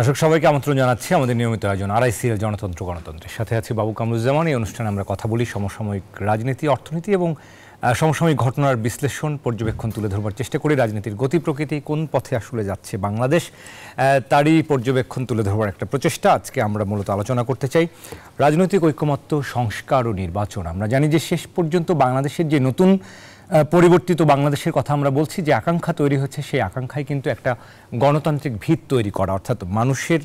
দর্শক সবাইকে আমন্ত্রণ জানাচ্ছি আমাদের নিয়মিত আয়োজন আরআইসিএল জনতন্ত্র গণতন্ত্রের সাথে আছি বাবু কামরুজ্জামান। এই অনুষ্ঠানে আমরা কথা বলি সমসাময়িক রাজনীতি, অর্থনীতি এবং সমসাময়িক ঘটনার বিশ্লেষণ পর্যবেক্ষণ তুলে ধরবার চেষ্টা করি। রাজনীতির গতি প্রকৃতি কোন পথে আসলে যাচ্ছে বাংলাদেশ, তারই পর্যবেক্ষণ তুলে ধরবার একটা প্রচেষ্টা। আজকে আমরা মূলত আলোচনা করতে চাই রাজনৈতিক ঐকমত্য, সংস্কার ও নির্বাচন। আমরা জানি যে শেষ পর্যন্ত বাংলাদেশের যে নতুন পরিবর্তিত বাংলাদেশের কথা আমরা বলছি, যে আকাঙ্ক্ষা তৈরি হচ্ছে, সেই আকাঙ্ক্ষায় কিন্তু একটা গণতান্ত্রিক ভিত তৈরি করা, অর্থাৎ মানুষের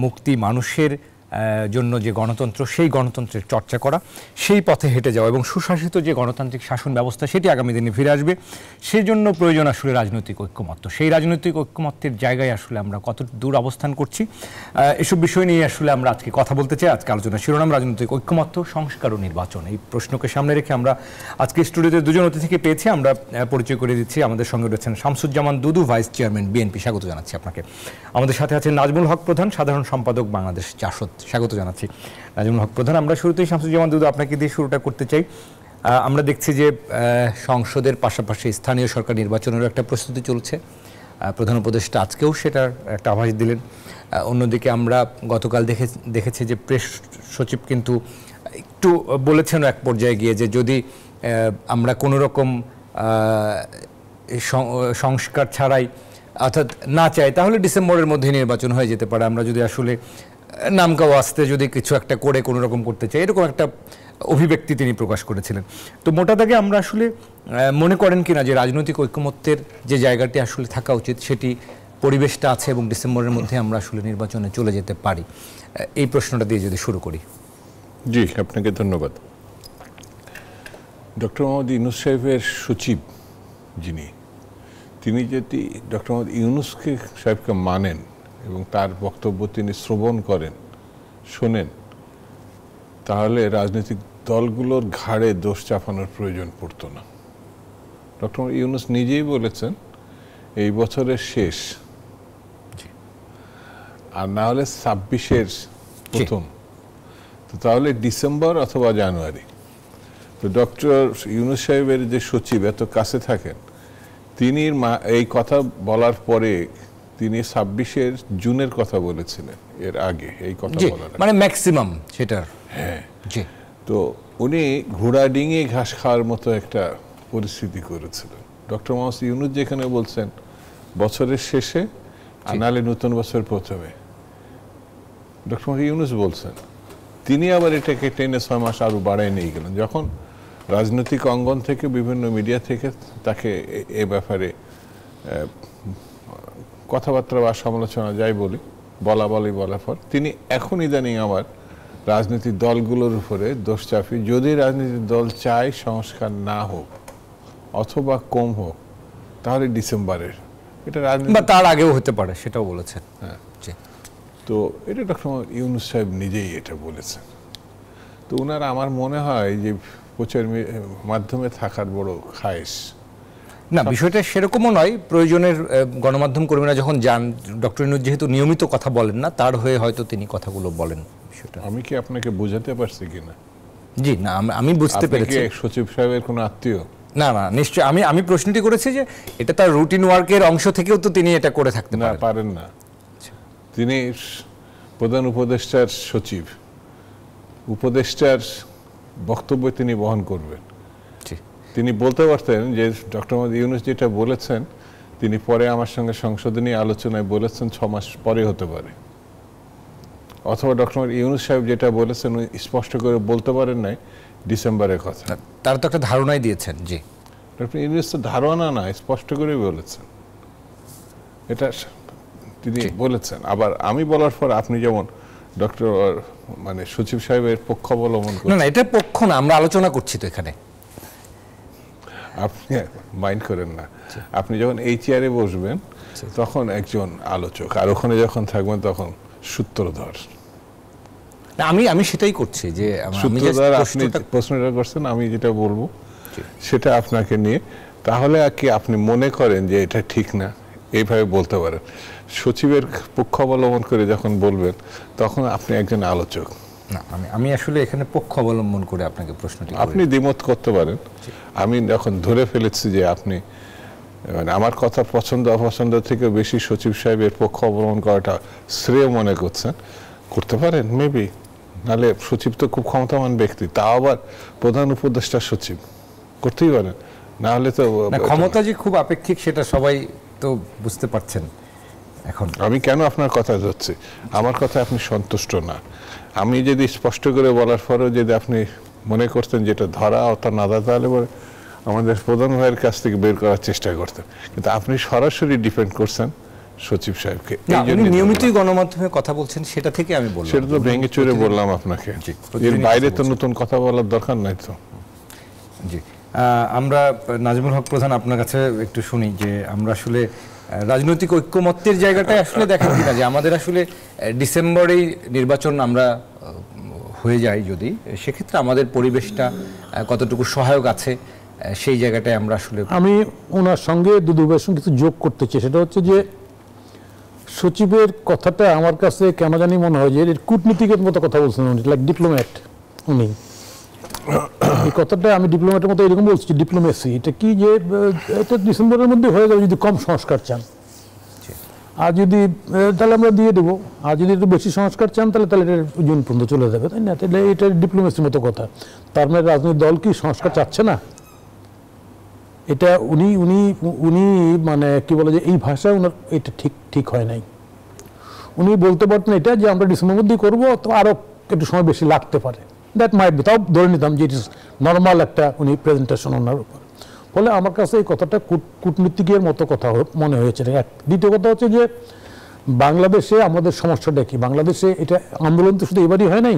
মুক্তি, মানুষের জন্য যে গণতন্ত্র, সেই গণতন্ত্রের চর্চা করা, সেই পথে হেঁটে যাওয়া এবং সুশাসিত যে গণতান্ত্রিক শাসন ব্যবস্থা সেটি আগামী দিনে ফিরে আসবে। সেই জন্য প্রয়োজন আসলে রাজনৈতিক ঐকমত্য। সেই রাজনৈতিক ঐকমত্যের জায়গায় আসলে আমরা কত দূর অবস্থান করছি, এসব বিষয় নিয়ে আসলে আমরা আজকে কথা বলতে চাই। আজকে আলোচনার শিরোনাম রাজনৈতিক ঐকমত্য, সংস্কার ও নির্বাচন। এই প্রশ্নকে সামনে রেখে আমরা আজকে স্টুডিওতে দুজন অতিথিকে পেয়েছি। আমরা পরিচয় করে দিচ্ছি। আমাদের সঙ্গে রয়েছেন শামসুজ্জামান দুদু, ভাইস চেয়ারম্যান বিএনপি, স্বাগত জানাচ্ছি আপনাকে। আমাদের সাথে আছেন নাজমুল হক প্রধান, সাধারণ সম্পাদক বাংলাদেশ জাসদ, স্বাগত জানাচ্ছি নাজমুল হক প্রধান। আমরা শুরুতেই শামসুজ্জামান দুদু আপনাকে দিয়ে শুরুটা করতে চাই। আমরা দেখছি যে সংসদের পাশাপাশি স্থানীয় সরকার নির্বাচনেরও একটা প্রস্তুতি চলছে। প্রধান উপদেষ্টা আজকেও সেটার একটা আভাস দিলেন। অন্যদিকে আমরা গতকাল দেখেছি যে প্রেস সচিব কিন্তু একটু বলেছেন এক পর্যায়ে গিয়ে যে যদি আমরা কোনো রকম সংস্কার ছাড়াই অর্থাৎ না চাই, তাহলে ডিসেম্বরের মধ্যে নির্বাচন হয়ে যেতে পারে। আমরা যদি আসলে নামকাও আসতে যদি কিছু একটা করে কোনো রকম করতে চাই, এরকম একটা অভিব্যক্তি তিনি প্রকাশ করেছিলেন। তো মোটা দাগে আমরা আসলে মনে করেন কিনা যে রাজনৈতিক ঐকমত্যের যে জায়গাটি আসলে থাকা উচিত, সেটি পরিবেশটা আছে এবং ডিসেম্বরের মধ্যে আমরা আসলে নির্বাচনে চলে যেতে পারি? এই প্রশ্নটা দিয়ে যদি শুরু করি। জি, আপনাকে ধন্যবাদ। ডক্টর মোহাম্মদ ইউনূস সাহেবের সচিব যিনি, তিনি যদি ডক্টর মোহাম্মদ ইউনূস সাহেবকে মানেন এবং তার বক্তব্য তিনি শ্রবণ করেন, শোনেন, তাহলে রাজনৈতিক দলগুলোর ঘাড়ে দোষ চাপানোর প্রয়োজন পড়তো না। ডক্টর ইউনূস নিজেই বলেছেন এই বছরের শেষ, আর না হলে 26-এর প্রথম, তো তাহলে ডিসেম্বর অথবা জানুয়ারি। তো ডক্টর ইউনূস সাহেবের যে সচিব এত কাছে থাকেন, তিনি এই কথা বলার পরে তিনি 26-এর জুনের কথা বলেছিলেন এর আগে এই কথা বলার, মানে ম্যাক্সিমাম সেটার। হ্যাঁ, জি। তো উনি ঘোড়া ডিঙিয়ে ঘাস খাওয়ার মতো একটা পরিস্থিতি করেছিলেন। ডক্টর মোহাম্মদ ইউনূস যেখানে বলছেন বছরের শেষে আর নাহলে নতুন বছর প্রথমে, ডক্টর মোহাম্মদ ইউনূস বলছেন, তিনি আবার এটাকে টেনে 6 মাস আরো বাড়ায় নিয়ে গেলেন। যখন রাজনৈতিক অঙ্গন থেকে বিভিন্ন মিডিয়া থেকে তাকে এ ব্যাপারে কথাবার্তা বা সমালোচনা যাই বলার পর তিনি এখন ইদানিং আবার রাজনৈতিক দলগুলোর উপরে দোষ চাপিয়ে, যদি রাজনৈতিক দল চায় সংস্কার না হোক অথবা কম হোক, তাহলে ডিসেম্বরের, এটা রাজনীতি বা তার আগেও হতে পারে, সেটাও বলেছেন। হ্যাঁ, তো এটা ডক্টর ইউনূস সাহেব নিজেই এটা বলেছেন। তো ওনার আমার মনে হয় যে প্রচার মাধ্যমে থাকার বড় খায়েশ না, বিষয়টা সেরকমও নয়। প্রয়োজনের গণমাধ্যম কর্মীরা যখন যান, ডক্টর ইউনূস যেহেতু নিয়মিত কথা বলেন না, তার হয়ে হয়তো তিনি কথাগুলো বলেন। বিষয়টা আমি কি আপনাকে বোঝাতে পারছি কিনা? জি না, আমি বুঝতে পেরেছি। সচিব সাহেবের কোনো আত্মীয়? না না, নিশ্চয়ই। আমি প্রশ্নটি করেছি যে এটা তার রুটিন ওয়ার্কের অংশ থেকেও তো তিনি এটা করে থাকতে পারেন না। তিনি প্রধান উপদেষ্টার সচিব, উপদেষ্টার বক্তব্য তিনি বহন করবেন। তিনি বলতে পারতেন যে ডক্টর মোহাম্মদ ইউনূস যেটা বলেছেন, তিনি পরে আমার সঙ্গে সংসদে নিয়ে আলোচনায় বলেছেন 6 মাস পরে হতে পারে, অথবা ডক্টর মোহাম্মদ ইউনূস সাহেব যেটা বলেছেন স্পষ্ট করে বলতে পারেন নাই ডিসেম্বরের কথা। তার তো একটা ধারণাই দিয়েছেন। জি, ডক্টর ইউনূস তো ধারণা না, স্পষ্ট করে বলেছেন, এটা তিনি বলেছেন। আবার আমি বলার পর আপনি যেমন ডক্টর মানে সচিব সাহেবের পক্ষ অবলম্বন করেন। না, এটা পক্ষ না, আমরা আলোচনা করছি তো এখানে। আপনি মাইন্ড করেন না, আপনি যখন এই চেয়ারে বসবেন তখন একজন আলোচক, আর ওখানে যখন থাকবেন তখন সূত্রধর। আমি সেটাই করছি যে সূত্রধর আপনি প্রশ্নটা করছেন, আমি যেটা বলবো সেটা আপনাকে নিয়ে, তাহলে আর কি আপনি মনে করেন যে এটা ঠিক না, এইভাবে বলতে পারেন। সচিবের পক্ষ অবলম্বন করে যখন বলবেন তখন আপনি একজন আলোচক। না, আমি আসলে এখানে পক্ষ অবলম্বন করে আপনাকে প্রশ্নটি, আপনি দ্বিমত করতে পারেন। আমি যখন ধরে ফেলেছি যে আপনি মানে আমার কথা পছন্দ অপছন্দ থেকে বেশি সচিব সাহেবের পক্ষ অবলম্বন করাটা শ্রেয় মনে করছেন, করতে পারেন মেবি। নাহলে সচিব তো খুব ক্ষমতাবান ব্যক্তি, তাও আবার প্রধান উপদেষ্টা সচিব, করতেই পারেন। না হলে তো ক্ষমতা যে খুব আপেক্ষিক সেটা সবাই তো বুঝতে পারছেন। এখন আমি কেন আপনার কথা যাচ্ছি, আমার কথা আপনি সন্তুষ্ট না। আমি যদি স্পষ্ট করে বলার পরেও যদি আপনি মনে করতেন যেটা ধরা অথবা না ধরা, তাহলে আমাদের প্রধান ভাইয়ের কাছ থেকে বের করার চেষ্টা করতেন। কিন্তু আপনি সরাসরি ডিপেন্ড করছেন সচিব সাহেবকে। নিয়মিতই গণমাধ্যমে কথা বলছেন, সেটা থেকে আমি বললাম, সেটা তো ভেঙে চুরে বললাম আপনাকে। এর বাইরে তো নতুন কথা বলার দরকার নাই তো। জি, আমরা নাজমুল হক প্রধান আপনার কাছে একটু শুনি যে আমরা আসলে রাজনৈতিক ঐক্যমত্যের জায়গাটায় আসলে দেখেন কিনা যে আমাদের আসলে ডিসেম্বরেই নির্বাচন আমরা হয়ে যায়, যদি সেক্ষেত্রে আমাদের পরিবেশটা কতটুকু সহায়ক আছে সেই জায়গাটায় আমরা আসলে। আমি ওনার সঙ্গে দুদুবের সঙ্গে কিছু যোগ করতে চাই, সেটা হচ্ছে যে সচিবের কথাটা আমার কাছে কেন জানি মনে হয় যে কূটনীতিকের মতো কথা বলছেন উনি, লাইক ডিপ্লোম্যাট। উনি এই কথাটা আমি ডিপ্লোম্যাটের মতো এরকম বলছি, ডিপ্লোমেসি এটা কি, যে এটা ডিসেম্বরের মধ্যে হয়ে যাবে যদি কম সংস্কার চান, আর যদি তাহলে আমরা দিয়ে দেবো, আর যদি একটু বেশি সংস্কার চান তাহলে তাহলে এটা জুন পর্যন্ত চলে যাবে, তাই না? তাহলে এটা ডিপ্লোমেসির মতো কথা। তার মানে রাজনৈতিক দল কি সংস্কার চাচ্ছে না? এটা উনি উনি উনি মানে কি বলে যে এই ভাষা ওনার এটা ঠিক হয় নাই। উনি বলতে পারতেন এটা যে আমরা ডিসেম্বর মধ্যেই করবো, তো আরও একটু সময় বেশি লাগতে পারে, দ্যাট মাইট বি, তাও ধরে নিতাম যে ইট ইস নর্মাল একটা উনি প্রেজেন্টেশন ওনার উপর। ফলে আমার কাছে এই কথাটা কূটনীতিকের মতো কথা মনে হয়েছে। এক দ্বিতীয় কথা হচ্ছে যে বাংলাদেশে আমাদের সমস্যাটা কি, বাংলাদেশে এটা আন্দোলন তো শুধু এবারই হয় নাই,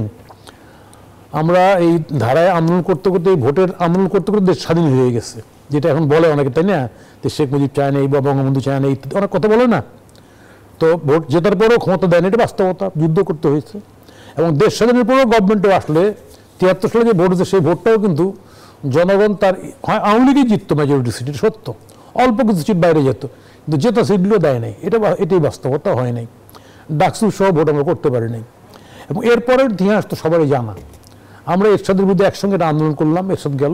আমরা এই ধারায় আন্দোলন করতে করতে, এই ভোটের আন্দোলন করতে করতে দেশ স্বাধীন হয়ে গেছে, যেটা এখন বলে অনেকে, তাই না? যে শেখ মুজিব চায় না, বা বঙ্গবন্ধু চায় না, ইত্যাদি অনেক কথা বলে না। তো ভোট জেতার পরেও ক্ষমতা দেয় না, এটা বাস্তবতা, যুদ্ধ করতে হয়েছে। এবং দেশ স্বাধীনের পরেও গভর্নমেন্টও আসলে 73 সালে যে ভোট হয়েছে সেই ভোটটাও কিন্তু জনগণ তার আওয়ামী লীগই জিততো মেজরিটি সিট, সত্য, অল্প কিছু সিট বাইরে যেত, কিন্তু জেতা সিটগুলো দেয় নাই, এটাই বাস্তবতা, হয় নাই। ডাকসু সহ ভোট আমরা করতে পারি নাই। এবং এরপরের ইতিহাস তো সবারই জানা, আমরা এরশাদের বিরুদ্ধে একসঙ্গে একটা আন্দোলন করলাম, এরশাদ গেল,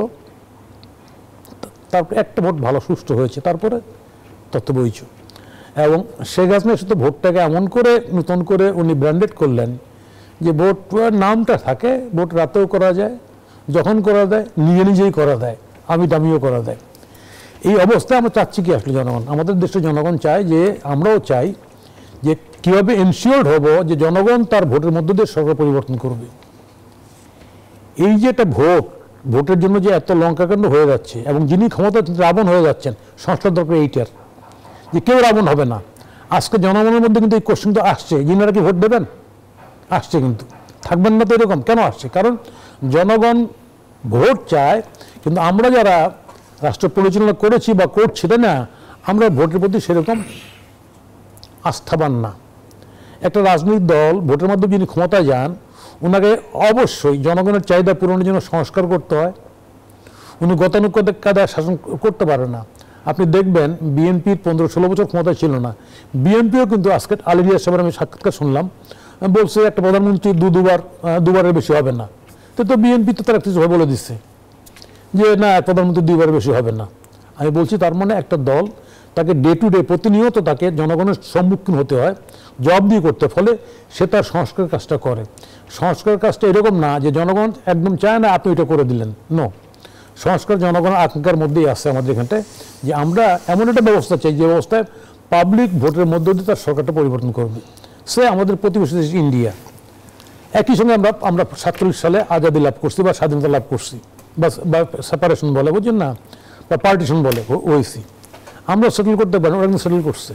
তারপর একটা ভোট ভালো সুষ্ঠু হয়েছে, তারপরে তত্ত্ব বইছ। এবং শেখ হাসিনার সাথে ভোটটাকে এমন করে নতুন করে উনি ব্র্যান্ডেড করলেন যে ভোট নামটা থাকে, ভোট রাতেও করা যায়, যখন করা দেয় নিজেই করা দেয়, আমি দামিও করা দেয়। এই অবস্থায় আমরা চাচ্ছি কি আসলে জনগণ, আমাদের দেশের জনগণ চায় যে, আমরাও চাই যে কীভাবে এনশিওর্ড হব যে জনগণ তার ভোটের মধ্য দিয়ে সরকার পরিবর্তন করবে। এই যে একটা ভোটের জন্য যে এত লঙ্কাকাণ্ড হয়ে যাচ্ছে, এবং যিনি ক্ষমতা রাবণ হয়ে যাচ্ছেন, সংস্কার দরকার এইটার, যে কেউ রাবণ হবে না। আজকে জনগণের মধ্যে কিন্তু এই কোশ্চেন তো আসছে, যিনারা কি ভোট দেবেন, আসছে, কিন্তু থাকবেন না তো এরকম কেন আসছে? কারণ জনগণ ভোট চায়, কিন্তু আমরা যারা রাষ্ট্র পরিচালনা করেছি বা করছি, তাই না, আমরা ভোটের প্রতি সেরকম আস্থাবান না। একটা রাজনৈতিক দল ভোটের মাধ্যমে যিনি ক্ষমতায় যান, ওনাকে অবশ্যই জনগণের চাহিদা পূরণের জন্য সংস্কার করতে হয়। উনি গতানুগতিক শাসন করতে পারে না। আপনি দেখবেন বিএনপির 15-16 বছর ক্ষমতায় ছিল না, বিএনপিও কিন্তু আজকে আলিরিয়া সাহেবের আমি সাক্ষাৎকার শুনলাম, বলছে একটা প্রধানমন্ত্রী দুবারের বেশি হবে না। তো বিএনপি তো তারা কিছু বলে দিচ্ছে যে না, প্রধানমন্ত্রী 2বারের বেশি হবে না। আমি বলছি তার মানে একটা দল, তাকে ডে টু ডে প্রতিনিয়ত তাকে জনগণের সম্মুখীন হতে হয়, জবাবদিহি করতে, ফলে সে তার সংস্কার কাজটা করে। সংস্কার কাজটা এরকম না যে জনগণ একদম চায় না আপনি এটা করে দিলেন, নো। সংস্কার জনগণের আকাঙ্ক্ষার মধ্যেই আসছে আমাদের এখানটায়, যে আমরা এমন একটা ব্যবস্থা চাই যে ব্যবস্থায় পাবলিক ভোটের মধ্য দিয়ে তার সরকারটা পরিবর্তন করবে। সে আমাদের প্রতিবেশী দেশ ইন্ডিয়া, একই সঙ্গে আমরা 47 সালে আজাদি লাভ করছি বা স্বাধীনতা লাভ করছি, বা সেপারেশন বলে, বুঝছেন না, বা পার্টিশন বলে, ওইসি। আমরা সেটেল করতে পারি, ওরা কিন্তু সেটেল করছে,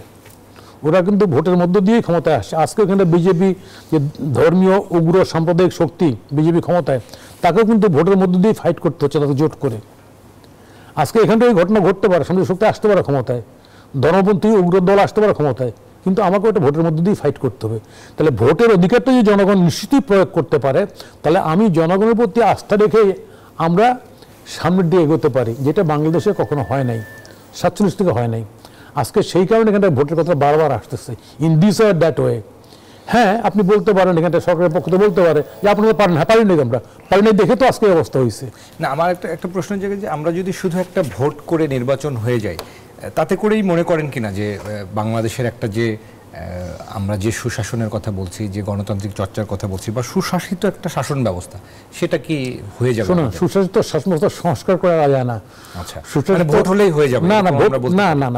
ওরা কিন্তু ভোটের মধ্য দিয়েই ক্ষমতায় আসছে। আজকে এখানে বিজেপি, যে ধর্মীয় উগ্র সাম্প্রদায়িক শক্তি বিজেপি ক্ষমতায়, তাকেও কিন্তু ভোটের মধ্য দিয়ে ফাইট করতে হচ্ছে, তাকে জোট করে। আজকে এখানটা এই ঘটনা ঘটতে পারে, সামনে শক্তি আসতে পারে ক্ষমতায়, ধর্মপন্থী উগ্র দল আসতে পারে ক্ষমতায়, কিন্তু আমাকে ওটা ভোটের মধ্যে দিয়ে ফাইট করতে হবে। তাহলে ভোটের অধিকারটা যদি জনগণ নিশ্চিতই প্রয়োগ করতে পারে, তাহলে আমি জনগণের প্রতি আস্থা রেখে আমরা সামনের দিকে এগোতে পারি, যেটা বাংলাদেশে কখনো হয় নাই, 47 থেকে হয় নাই। আজকে সেই কারণে এখানটা ভোটের কথা বারবার আসতেছে, in this way that way. হ্যাঁ, আপনি বলতে পারেন, এখানটা সরকারের পক্ষ থেকে বলতে পারে যে আপনারা পারেন, হ্যাঁ পারি নাই, আমরা পারি নাই দেখে তো আজকে অবস্থা হয়েছে। না, আমার একটা প্রশ্ন জায়গায় যে আমরা যদি শুধু একটা ভোট করে নির্বাচন হয়ে যায়, তাতে করেই মনে করেন কিনা যে বাংলাদেশের একটা যে আমরা যে সুশাসনের কথা বলছি, যে গণতান্ত্রিক চর্চার কথা বলছি, বা সুশাসিত একটা শাসন ব্যবস্থা, সেটা কি হয়ে যাবে? শোনো, সুশাসিত শাসন ব্যবস্থা সংস্কার করা যায় না। আচ্ছা, ভোট হলেই হয়ে যাবে? না,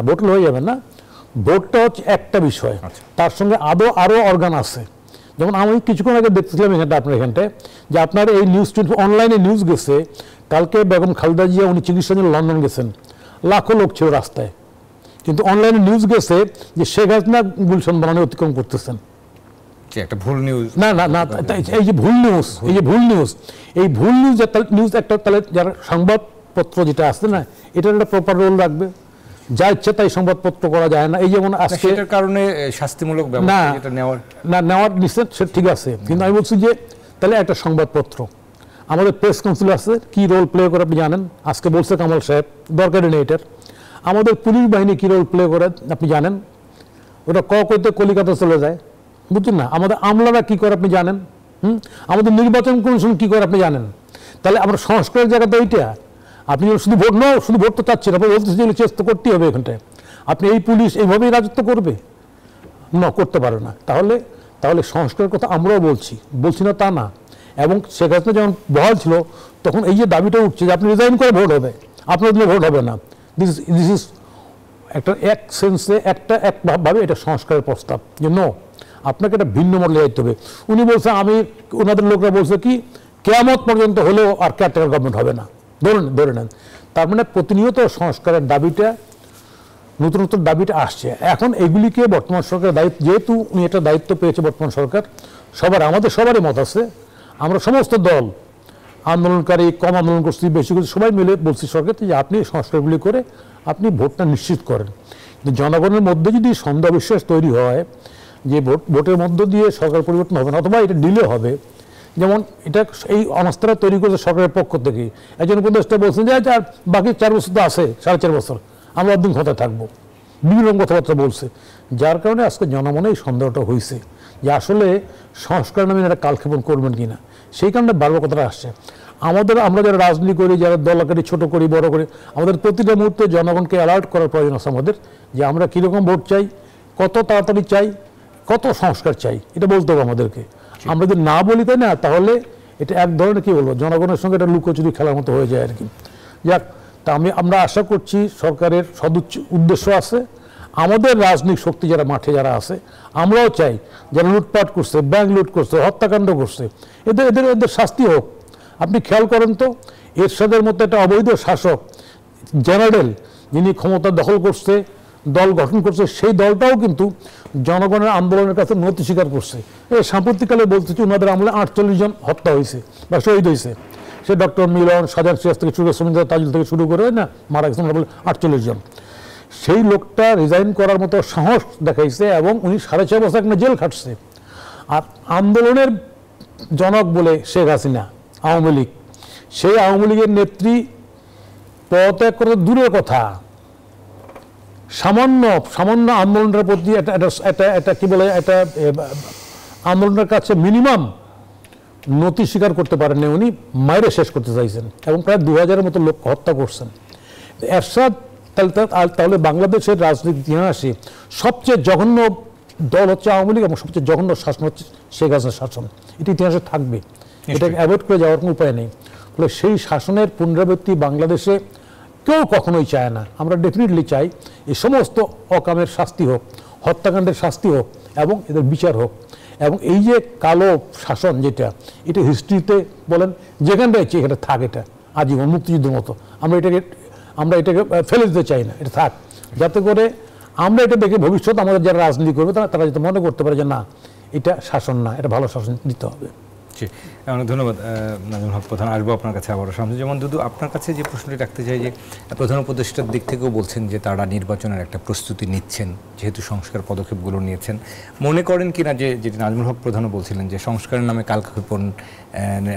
ভোট হলে হয়ে যাবে না। ভোটটা হচ্ছে একটা বিষয়, তার সঙ্গে আরো অর্গান আছে। যেমন আমি কিছুক্ষণ আগে দেখতেছিলাম এখানটা, আপনার এখানটায় যে আপনার এই নিউজ অনলাইনে নিউজ গেছে, কালকে বেগম খালেদা জিয়া উনি চিকিৎসার জন্য লন্ডন গেছেন, লাখো লোক ছিল রাস্তায়, কিন্তু অনলাইনে নিউজ গেছে যে শেখ হাসিনা গুলশান বানানে অতিক্রম করতেছেন। একটা ভুল নিউজ। না, এই যে ভুল নিউজ একটা, তাহলে যারা সংবাদপত্র যেটা আছে না, এটার একটা প্রপার রোল রাখবে। যা ইচ্ছে তাই সংবাদপত্র করা যায় না। এই যেমন আজকে এটার কারণে শাস্তিমূলক ব্যবস্থা যেটা নেওয়ার নিশ্চিত, সেটা ঠিক আছে, কিন্তু আমি বলছি যে তাহলে একটা সংবাদপত্র, আমাদের প্রেস কাউন্সিল আছে, কি রোল প্লে করে আপনি জানেন? আজকে বলছে কামাল সাহেব, দরকারি নেই এটার। আমাদের পুলিশ বাহিনী কি রোল প্লে করে আপনি জানেন? ওটা কইতে কলিকাতা চলে যায়, বুঝছেন না? আমাদের আমলারা কি করে আপনি জানেন? আমাদের নির্বাচন কমিশন কি করে আপনি জানেন? তাহলে আমরা সংস্কারের জায়গাতে ওইটা। আপনি শুধু ভোট তো চাচ্ছেন, আপনি বলতেছেন চেষ্টা করতেই হবে এখানটায়। আপনি এই পুলিশ এইভাবেই রাজত্ব করবে? না, করতে পারে না। তাহলে সংস্কারের কথা আমরাও বলছি না তা না। এবং শেখ হাসিনা যখন বহাল ছিল, তখন এই যে দাবিটা উঠছে যে আপনি রিজাইন করে ভোট হবে, আপনার জন্য ভোট হবে না, দিস ইজ একটা এক সেন্সে একভাবে এটা সংস্কারের প্রস্তাব যে নো, আপনাকে একটা ভিন্ন মডেলে যাইতে হবে। উনি বলছে, ওনাদের লোকরা বলছে কি কিয়ামত পর্যন্ত হলেও আর কেয়ারটেকার গভর্নমেন্ট হবে না, ধরে নেন। তার মানে প্রতিনিয়ত সংস্কারের দাবিটা, নতুন দাবিটা আসছে। এখন এগুলিকে বর্তমান সরকারের দায়িত্ব, যেহেতু উনি একটা দায়িত্ব পেয়েছে বর্তমান সরকার, আমাদের সবারই মত আছে, আমরা সমস্ত দল, আন্দোলনকারী, কম আন্দোলন করছি, বেশি করছি, সবাই মিলে বলছি সরকারকে যে আপনি সংস্কারগুলি করে আপনি ভোটটা নিশ্চিত করেন। কিন্তু জনগণের মধ্যে যদি সন্দেহ বিশ্বাস তৈরি হয় যে ভোটের মধ্য দিয়ে সরকার পরিবর্তন হবে না, অথবা এটা ডিলে হবে, যেমন এটা এই অনাস্থাটা তৈরি করেছে সরকারের পক্ষ থেকে। একজন উপদেষ্টা বলছেন যে বাকি 4 বছর তো আছে, 4.5 বছর আমরা অর্ধেক ক্ষমতায় থাকবো, বিভিন্ন কথাবার্তা বলছে, যার কারণে আজকে জনমনে এই সন্দেহটা হয়েছে যে আসলে সংস্কার নামে এরা কালক্ষেপণ করবেন কিনা। সেই কারণে বারবার কথাটা আসছে। আমরা যারা রাজনীতি করি, যারা দলকারি, ছোট করি, বড় করি, আমাদের প্রতিটা মুহূর্তে জনগণকে অ্যালার্ট করার প্রয়োজন আছে আমাদের, যে আমরা কীরকম ভোট চাই, কত তাড়াতাড়ি চাই, কত সংস্কার চাই, এটা বলতে হবে আমাদেরকে। আমরা যদি না বলি, তাই না, তাহলে এটা এক ধরনের কি বলবো, জনগণের সঙ্গে এটা লুকোচুরি খেলার মতো হয়ে যায় আর কি। যাক, তা আমরা আশা করছি সরকারের উদ্দেশ্য আছে, আমাদের রাজনৈতিক শক্তি যারা মাঠে যারা আছে, আমরাও চাই যারা লুটপাট করছে, ব্যাংক লুট করছে, হত্যাকাণ্ড করছে, এদের শাস্তি হোক। আপনি খেয়াল করেন তো, এরশাদের মতো একটা অবৈধ শাসক জেনারেল, যিনি ক্ষমতা দখল করছে, দল গঠন করছে, সেই দলটাও কিন্তু জনগণের আন্দোলনের কাছে নতি স্বীকার করছে। এই সাম্প্রতিককালে বলতেছি, ওনাদের আমলে 48 জন হত্যা হয়েছে বা শহীদ হয়েছে। সে ডক্টর মিলন, সাজান সিরাজ থেকে শুরু করে, শ্রমিক তাজুল থেকে শুরু করে না মারা গেছেন 48 জন। সেই লোকটা রিজাইন করার মতো সাহস দেখাইছে এবং উনি 6.5 বছর একটা জেল খাটছে। আর আন্দোলনের জনক বলে শেখ হাসিনা, আওয়ামী লীগ, সেই আওয়ামী লীগের নেত্রী পদত্যাগ করে দূরের কথা, সামান্য আন্দোলনের প্রতি একটা কি বলে, একটা আন্দোলনের কাছে মিনিমাম নতি স্বীকার করতে পারেননি, উনি মাইরে শেষ করতে চাইছেন এবং প্রায় 2000-এর মতো লোক হত্যা করছেন। এরশাদ তাহলে বাংলাদেশের রাজনৈতিক ইতিহাসে সবচেয়ে জঘন্য দল হচ্ছে আওয়ামী লীগ এবং সবচেয়ে জঘন্য শাসন হচ্ছে শেখ হাসিনার শাসন। এটা ইতিহাসে থাকবে, এটাকে অ্যাভয়েড করে যাওয়ার কোনো উপায় নেই। ফলে সেই শাসনের পুনরাবৃত্তি বাংলাদেশে কেউ কখনোই চায় না। আমরা ডেফিনেটলি চাই এই সমস্ত অকামের শাস্তি হোক, হত্যাকাণ্ডের শাস্তি হোক এবং এদের বিচার হোক। এবং এই যে কালো শাসন যেটা, এটা হিস্ট্রিতে বলেন যেখানটাই এখানে থাক, এটা আজীবন মুক্তিযুদ্ধের মতো। আমরা এটাকে ফেলে দিতে চাই না, এটা থাক, যাতে করে আমরা এটা দেখে ভবিষ্যৎ আমাদের যারা রাজনীতি করবে তারা যাতে মনে করতে পারে যে না, এটা শাসন না, এটা ভালো শাসন দিতে হবে। জি, অনেক ধন্যবাদ নাজমুল হক প্রধান। আসবো আপনার কাছে আবারও সামনে। যেমন দুদু, আপনার কাছে যে প্রশ্নটি রাখতে চাই যে প্রধান উপদেষ্টার দিক থেকেও বলছেন যে তারা নির্বাচনের একটা প্রস্তুতি নিচ্ছেন, যেহেতু সংস্কার পদক্ষেপগুলো নিয়েছেন। মনে করেন কিনা যে যেটি নাজমুল হক প্রধানও বলছিলেন যে সংস্কারের নামে কালক্ষেপণ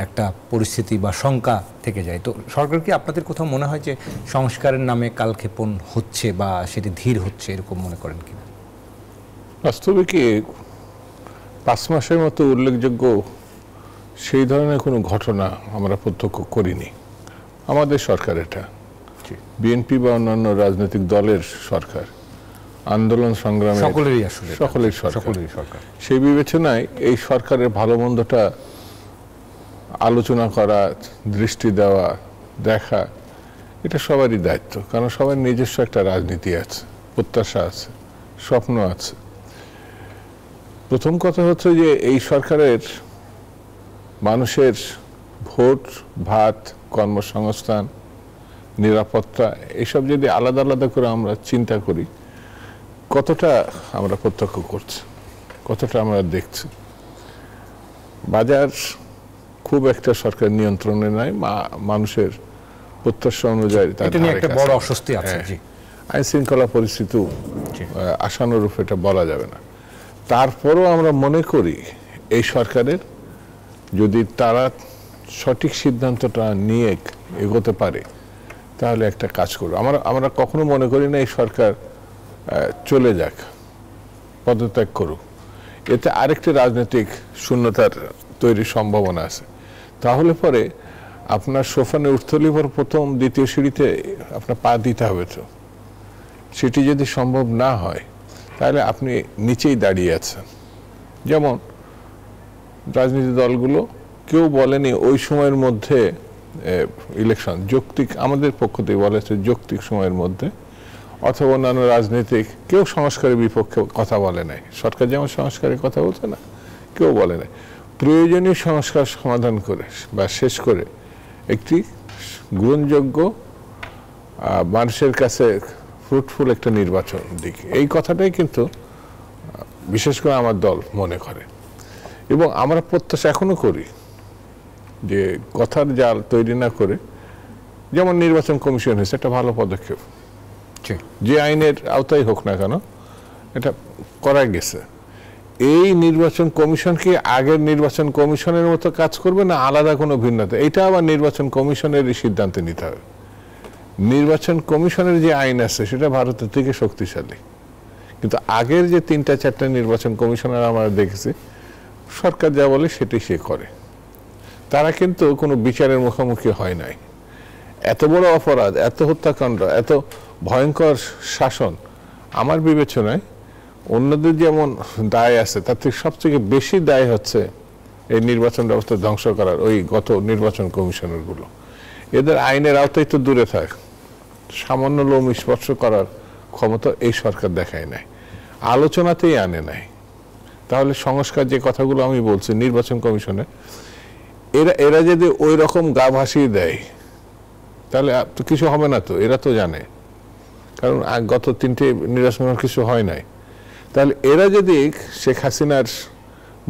একটা পরিস্থিতি বা শঙ্কা থেকে যায়, তো সরকার কি আপনাদের কোথাও মনে হয় যে সংস্কারের নামে কালক্ষেপণ হচ্ছে বা সেটি ধীর হচ্ছে, এরকম মনে করেন কিনা? বাস্তবে কি 5 মাসের মতো উল্লেখযোগ্য সেই ধরনের কোনো ঘটনা আমরা প্রত্যক্ষ করিনি। আমাদের সরকার এটা বিএনপি বা অন্যান্য রাজনৈতিক দলের সরকার, আন্দোলন সংগ্রামে সকলেরই আসলে সকলেরই সরকার। সেই বিবেচনায় এই সরকারের ভালো মন্দটা আলোচনা করা, দৃষ্টি দেওয়া, দেখা, এটা সবারই দায়িত্ব। কারণ সবার নিজস্ব একটা রাজনীতি আছে, প্রত্যাশা আছে, স্বপ্ন আছে। প্রথম কথা হচ্ছে যে এই সরকারের মানুষের ভোট, ভাত, কর্মসংস্থান, নিরাপত্তা এসব যদি আলাদা আলাদা করে আমরা চিন্তা করি, কতটা আমরা প্রত্যক্ষ করছি, কতটা আমরা দেখছি। বাজার খুব একটা সরকার নিয়ন্ত্রণে নাই, মানুষের প্রত্যাশা অনুযায়ী একটা বড় অস্বস্তি আছে। আইন শৃঙ্খলা পরিস্থিতি আশানুরূপ এটা বলা যাবে না। তারপরও আমরা মনে করি এই সরকারের যদি তারা সঠিক সিদ্ধান্তটা নিয়ে এগোতে পারে তাহলে একটা কাজ করবে। আমরা কখনো মনে করি না এই সরকার চলে যাক, পদত্যাগ করুক, এতে আরেকটি রাজনৈতিক শূন্যতার তৈরির সম্ভাবনা আছে। তাহলে পরে আপনার সোফানে উঠতলি পর প্রথম দ্বিতীয় সিঁড়িতে আপনার পা দিতে হবে, তো সেটি যদি সম্ভব না হয় তাহলে আপনি নিচেই দাঁড়িয়ে আছেন। যেমন রাজনীতি দলগুলো কেউ বলেনি ওই সময়ের মধ্যে ইলেকশন যৌক্তিক, আমাদের পক্ষ থেকে বলেছে যৌক্তিক সময়ের মধ্যে, অথবা অন্যান্য রাজনীতিক কেউ সংস্কারের বিপক্ষে কথা বলে নাই। সরকার যেমন সংস্কারের কথা বলছে না, কেউ বলে নাই। প্রয়োজনীয় সংস্কার সমাধান করে বা শেষ করে একটি গ্রহণযোগ্য মানুষের কাছে ফ্রুটফুল একটা নির্বাচন দিক, এই কথাটাই কিন্তু বিশেষ করে আমার দল মনে করে। এবং আমরা প্রত্যাশা এখনো করি যে কথার জাল তৈরি না করে, যেমন নির্বাচন কমিশন হয়েছে, একটা ভালো পদক্ষেপ, যে আইনের আওতায় হোক না কেন এটা করা গেছে। এই নির্বাচন কমিশন কি আগের নির্বাচন কমিশনের মতো কাজ করবে না আলাদা কোনো ভিন্নতা, এটা আবার নির্বাচন কমিশনের সিদ্ধান্ত নিতে হবে। নির্বাচন কমিশনের যে আইন আছে সেটা ভারতের থেকে শক্তিশালী, কিন্তু আগের যে 3-4টা নির্বাচন কমিশনার আমরা দেখেছি, সরকার যা বলে সেটাই সে করে। তারা কিন্তু কোনো বিচারের মুখোমুখি হয় নাই। এত বড় অপরাধ, এত হত্যাকাণ্ড, এত ভয়ঙ্কর শাসন, আমার বিবেচনায় অন্যদের যেমন দায় আছে তার থেকে সবথেকে বেশি দায় হচ্ছে এই নির্বাচন ব্যবস্থা ধ্বংস করার ওই গত নির্বাচন কমিশনারগুলো। এদের আইনের আওতায় তো দূরে থাক, সামান্য লোম স্পর্শ করার ক্ষমতা এই সরকার দেখায় নাই, আলোচনাতেই আনে নাই। তাহলে সংস্কার যে কথাগুলো আমি বলছি নির্বাচন কমিশনে, এরা যদি ওই রকম গা ভাসিয়ে দেয় তাহলে তো কিছু হবে না। তো এরা তো জানে, কারণ গত 3টে নির্বাচনের কিছু হয় নাই। তাহলে এরা যদি শেখ হাসিনার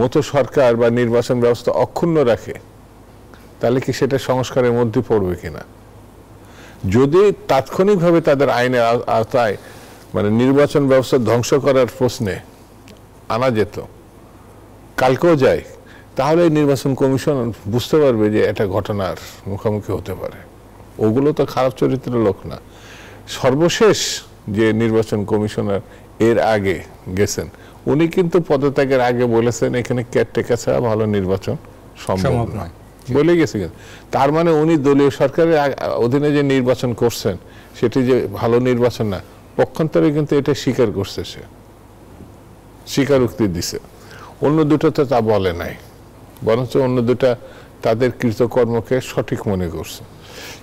মতো সরকার বা নির্বাচন ব্যবস্থা অক্ষুণ্ণ রাখে তাহলে কি সেটা সংস্কারের মধ্যে পড়বে কিনা? যদি তাৎক্ষণিকভাবে তাদের আইনের আওতায় মানে নির্বাচন ব্যবস্থা ধ্বংস করার প্রশ্নে আনা যেত, কালকেও যায়, তাহলে নির্বাচন কমিশন বুঝতে পারবে যে এটা ঘটনার মুখোমুখি হতে পারে। ওগুলো তো খারাপ চরিত্রের লোক না। সর্বশেষ যে নির্বাচন কমিশনার এর আগে গেছেন, উনি কিন্তু পদত্যাগের আগে বলেছেন এখানে কেয়ারটেকার ছাড়া ভালো নির্বাচন সম্ভব নয় বলে গেছে। তার মানে উনি দলীয় সরকারের অধীনে যে নির্বাচন করছেন সেটি যে ভালো নির্বাচন না, পক্ষান্তরে কিন্তু এটা স্বীকার করছে, সে স্বীকারোক্তি দিছে। অন্য দুটো তো তা বলে নাই, বরঞ্চ অন্য দুটা তাদের কৃতকর্মকে সঠিক মনে করছে।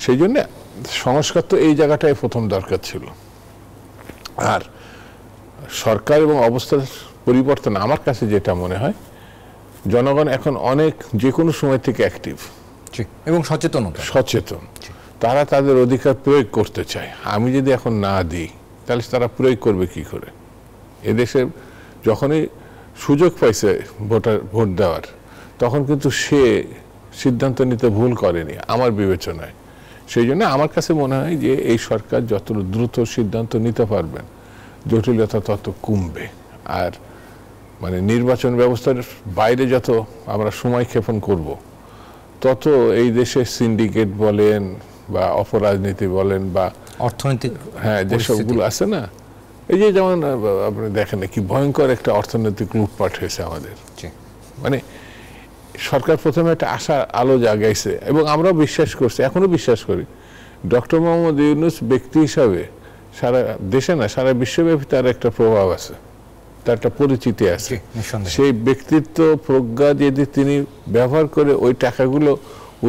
সেই জন্য সংস্কার তো এই জায়গাটায় প্রথম দরকার ছিল। আর সরকার এবং অবস্থার পরিবর্তন আমার কাছে যেটা মনে হয়, জনগণ এখন অনেক যে কোনো সময় থেকে অ্যাক্টিভ এবং সচেতন, তারা তাদের অধিকার প্রয়োগ করতে চায়। আমি যদি এখন না দিই তাহলে তারা প্রয়োগ করবে কি করে? এদেশে যখনই সুযোগ পাইছে ভোট দেওয়ার, তখন কিন্তু সে সিদ্ধান্ত নিতে ভুল করেনি আমার বিবেচনায়। সেই জন্য আমার কাছে মনে হয় যে এই সরকার যত দ্রুত সিদ্ধান্ত নিতে পারবেন জটিলতা তত কমবে। আর মানে নির্বাচন ব্যবস্থার বাইরে যত আমরা সময় ক্ষেপণ করব, তত এই দেশে সিন্ডিকেট বলেন বা অপরাজনীতি বলেন বা অর্থনৈতিক যেসবগুলো আছে না, এই যে যেমন আপনি দেখেন কি ভয়ঙ্কর একটা অর্থনৈতিক লুটপাট হয়েছে আমাদের। মানে সরকার প্রথমে একটা আশা আলো জাগাইছে এবং আমরাও বিশ্বাস করছি, এখনো বিশ্বাস করি ডক্টর মোহাম্মদ ইউনূস ব্যক্তি হিসাবে সারা দেশে না সারা বিশ্বব্যাপী তার একটা প্রভাব আছে, তার একটা পরিচিতি আছে। সেই ব্যক্তিত্ব প্রজ্ঞা যদি তিনি ব্যবহার করে ওই টাকাগুলো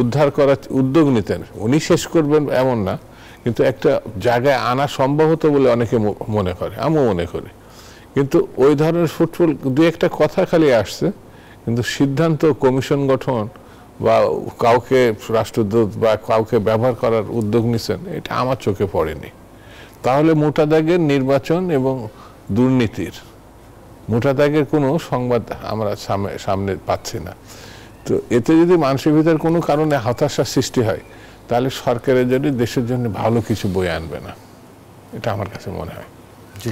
উদ্ধার করার উদ্যোগ নিতেন, উনি শেষ করবেন এমন না, কিন্তু একটা জায়গায় আনা সম্ভব হতো বলে অনেকে মনে করে, আমিও মনে করি। কিন্তু ওই ধরনের ফুটবল দু একটা কথা খালি আসছে, কিন্তু সিদ্ধান্ত কমিশন গঠন বা কাউকে রাষ্ট্রদূত বা কাউকে ব্যবহার করার উদ্যোগ নিছেন, এটা আমার চোখে পড়েনি। তাহলে মোটা দাগের নির্বাচন এবং দুর্নীতির মোটা দাগের কোনো সংবাদ আমরা সামনে পাচ্ছি না। তো এতে যদি মানুষের ভিতরে কোনো কারণে হতাশার সৃষ্টি হয়, তাহলে সরকারের জন্য দেশের জন্য ভালো কিছু বয়ে আনবে না, এটা আমার কাছে মনে হয়। জি,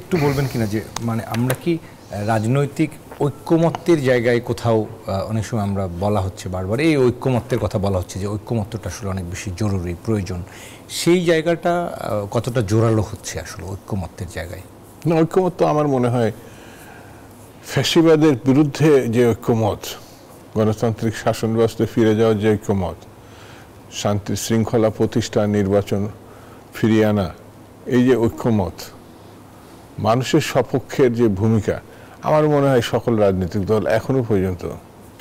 একটু বলবেন কিনা যে মানে আমরা কি রাজনৈতিক ঐক্যমত্যের জায়গায় কোথাও অনেক সময় আমরা বলা হচ্ছে বারবার এই ঐক্যমত্যের কথা বলা হচ্ছে যে ঐক্যমত্যটা আসলে অনেক বেশি জরুরি প্রয়োজন, সেই জায়গাটা কতটা জোরালো হচ্ছে আসলে ঐক্যমত্যের জায়গায়? না, ঐক্যমত্য আমার মনে হয় ফ্যাসিবাদের বিরুদ্ধে যে ঐক্যমত, গণতান্ত্রিক শাসন ব্যবস্থায় ফিরে যাওয়ার যে ঐক্যমত, শান্তি শৃঙ্খলা প্রতিষ্ঠা, নির্বাচন ফিরিয়ে আনা, এই যে ঐক্যমত, মানুষের সপক্ষের যে ভূমিকা, আমার মনে হয় সকল রাজনৈতিক দল এখনো পর্যন্ত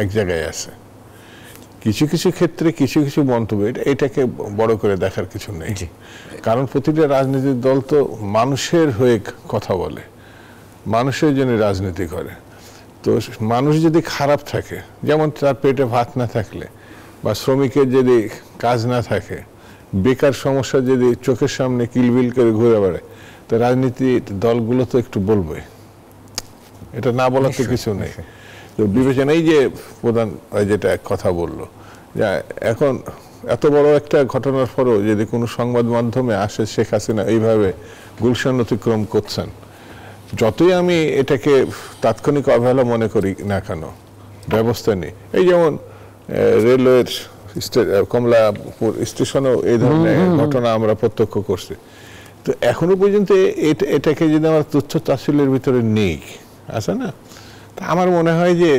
এক জায়গায় আছে। কিছু কিছু ক্ষেত্রে কিছু কিছু মন্তব্য, এটাকে বড় করে দেখার কিছু নেই, কারণ প্রতিটা রাজনৈতিক দল তো মানুষের হয়ে কথা বলে, মানুষের জন্য রাজনীতি করে। তো মানুষ যদি খারাপ থাকে, যেমন তার পেটে ভাত না থাকলে বা শ্রমিকের যদি কাজ না থাকে, বেকার সমস্যা যদি চোখের সামনে কিলবিল করে ঘুরে বেড়ায়, তো রাজনীতির দলগুলো তো একটু বলবে, এটা না বলার তো কিছু নেই। তো বিবেচনাই যে প্রধান যেটা কথা বললো, যে এখন এত বড় একটা ঘটনার পরেও যদি কোনো সংবাদ মাধ্যমে আসে শেখ হাসিনা এইভাবে গুলশান অতিক্রম করছেন, যতই আমি এটাকে তাৎক্ষণিক অবহেলা মনে করি না কেন, ব্যবস্থা নেই। এই যেমন রেলওয়ের কমলাপুর স্টেশনেও এই ধরনের ঘটনা আমরা প্রত্যক্ষ করছি। তো এখনো পর্যন্ত এটাকে যদি আমার তুচ্ছ তাচ্ছিল্যের ভিতরে নেই, আছে না, তা আমার মনে হয় যে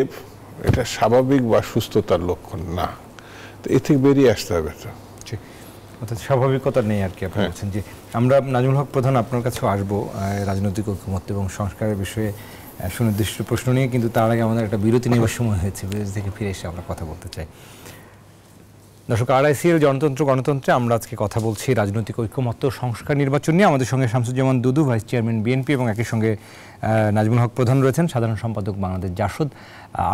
এটা স্বাভাবিক বা সুস্থতার লক্ষণ না। তো এ থেকে বেরিয়ে আসতে হবে। তো অর্থাৎ স্বাভাবিকতা নেই আর কি আপনি বলছেন। যে আমরা নাজমুল হক প্রধান আপনার কাছেও আসবো রাজনৈতিক ঐক্যমত্য এবং সংস্কারের বিষয়ে সুনির্দিষ্ট প্রশ্ন নিয়ে, কিন্তু তার আগে আমাদের একটা বিরতি নেওয়ার সময় হয়েছে, বিরতি থেকে ফিরে এসে আমরা কথা বলতে চাই। দর্শক, RICL জনতন্ত্র গণতন্ত্রে আমরা আজকে কথা বলছি রাজনৈতিক ঐক্যমত্য সংস্কার নির্বাচন নিয়ে। আমাদের সঙ্গে শামসুজ্জামান দুদু, ভাইস চেয়ারম্যান বিএনপি, এবং একই সঙ্গে নাজমুল হক প্রধান রয়েছেন, সাধারণ সম্পাদক বাংলাদেশ জাসদ।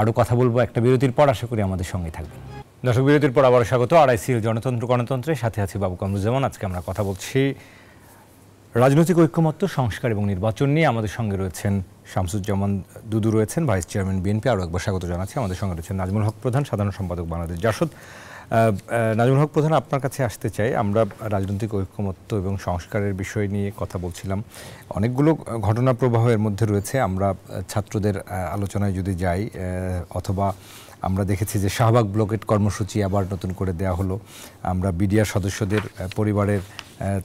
আরও কথা বলবো একটা বিরতির পর, আশা করি আমাদের সঙ্গেই থাকবেন। দর্শক, বিরতির পর আবার স্বাগত RICL জনতন্ত্র গণতন্ত্রের সাথে আছি বাবু কামরুজ্জামান। আজকে আমরা কথা বলছি রাজনৈতিক ঐক্যমত্য সংস্কার এবং নির্বাচন নিয়ে। আমাদের সঙ্গে রয়েছেন শামসুজ্জামান দুদু, রয়েছেন ভাইস চেয়ারম্যান বিএনপি, আরও একবার স্বাগত জানাচ্ছি। আমাদের সঙ্গে রয়েছেন নাজমুল হক প্রধান, সাধারণ সম্পাদক বাংলাদেশ জাসদ। নাজমুল হক প্রধান, আপনার কাছে আসতে চাই। আমরা রাজনৈতিক ঐক্যমত্য এবং সংস্কারের বিষয় নিয়ে কথা বলছিলাম, অনেকগুলো ঘটনা প্রবাহের মধ্যে রয়েছে। আমরা ছাত্রদের আলোচনায় যদি যাই, অথবা আমরা দেখেছি যে শাহবাগ ব্লকেট কর্মসূচি আবার নতুন করে দেয়া হলো। আমরা বিডিআর সদস্যদের পরিবারের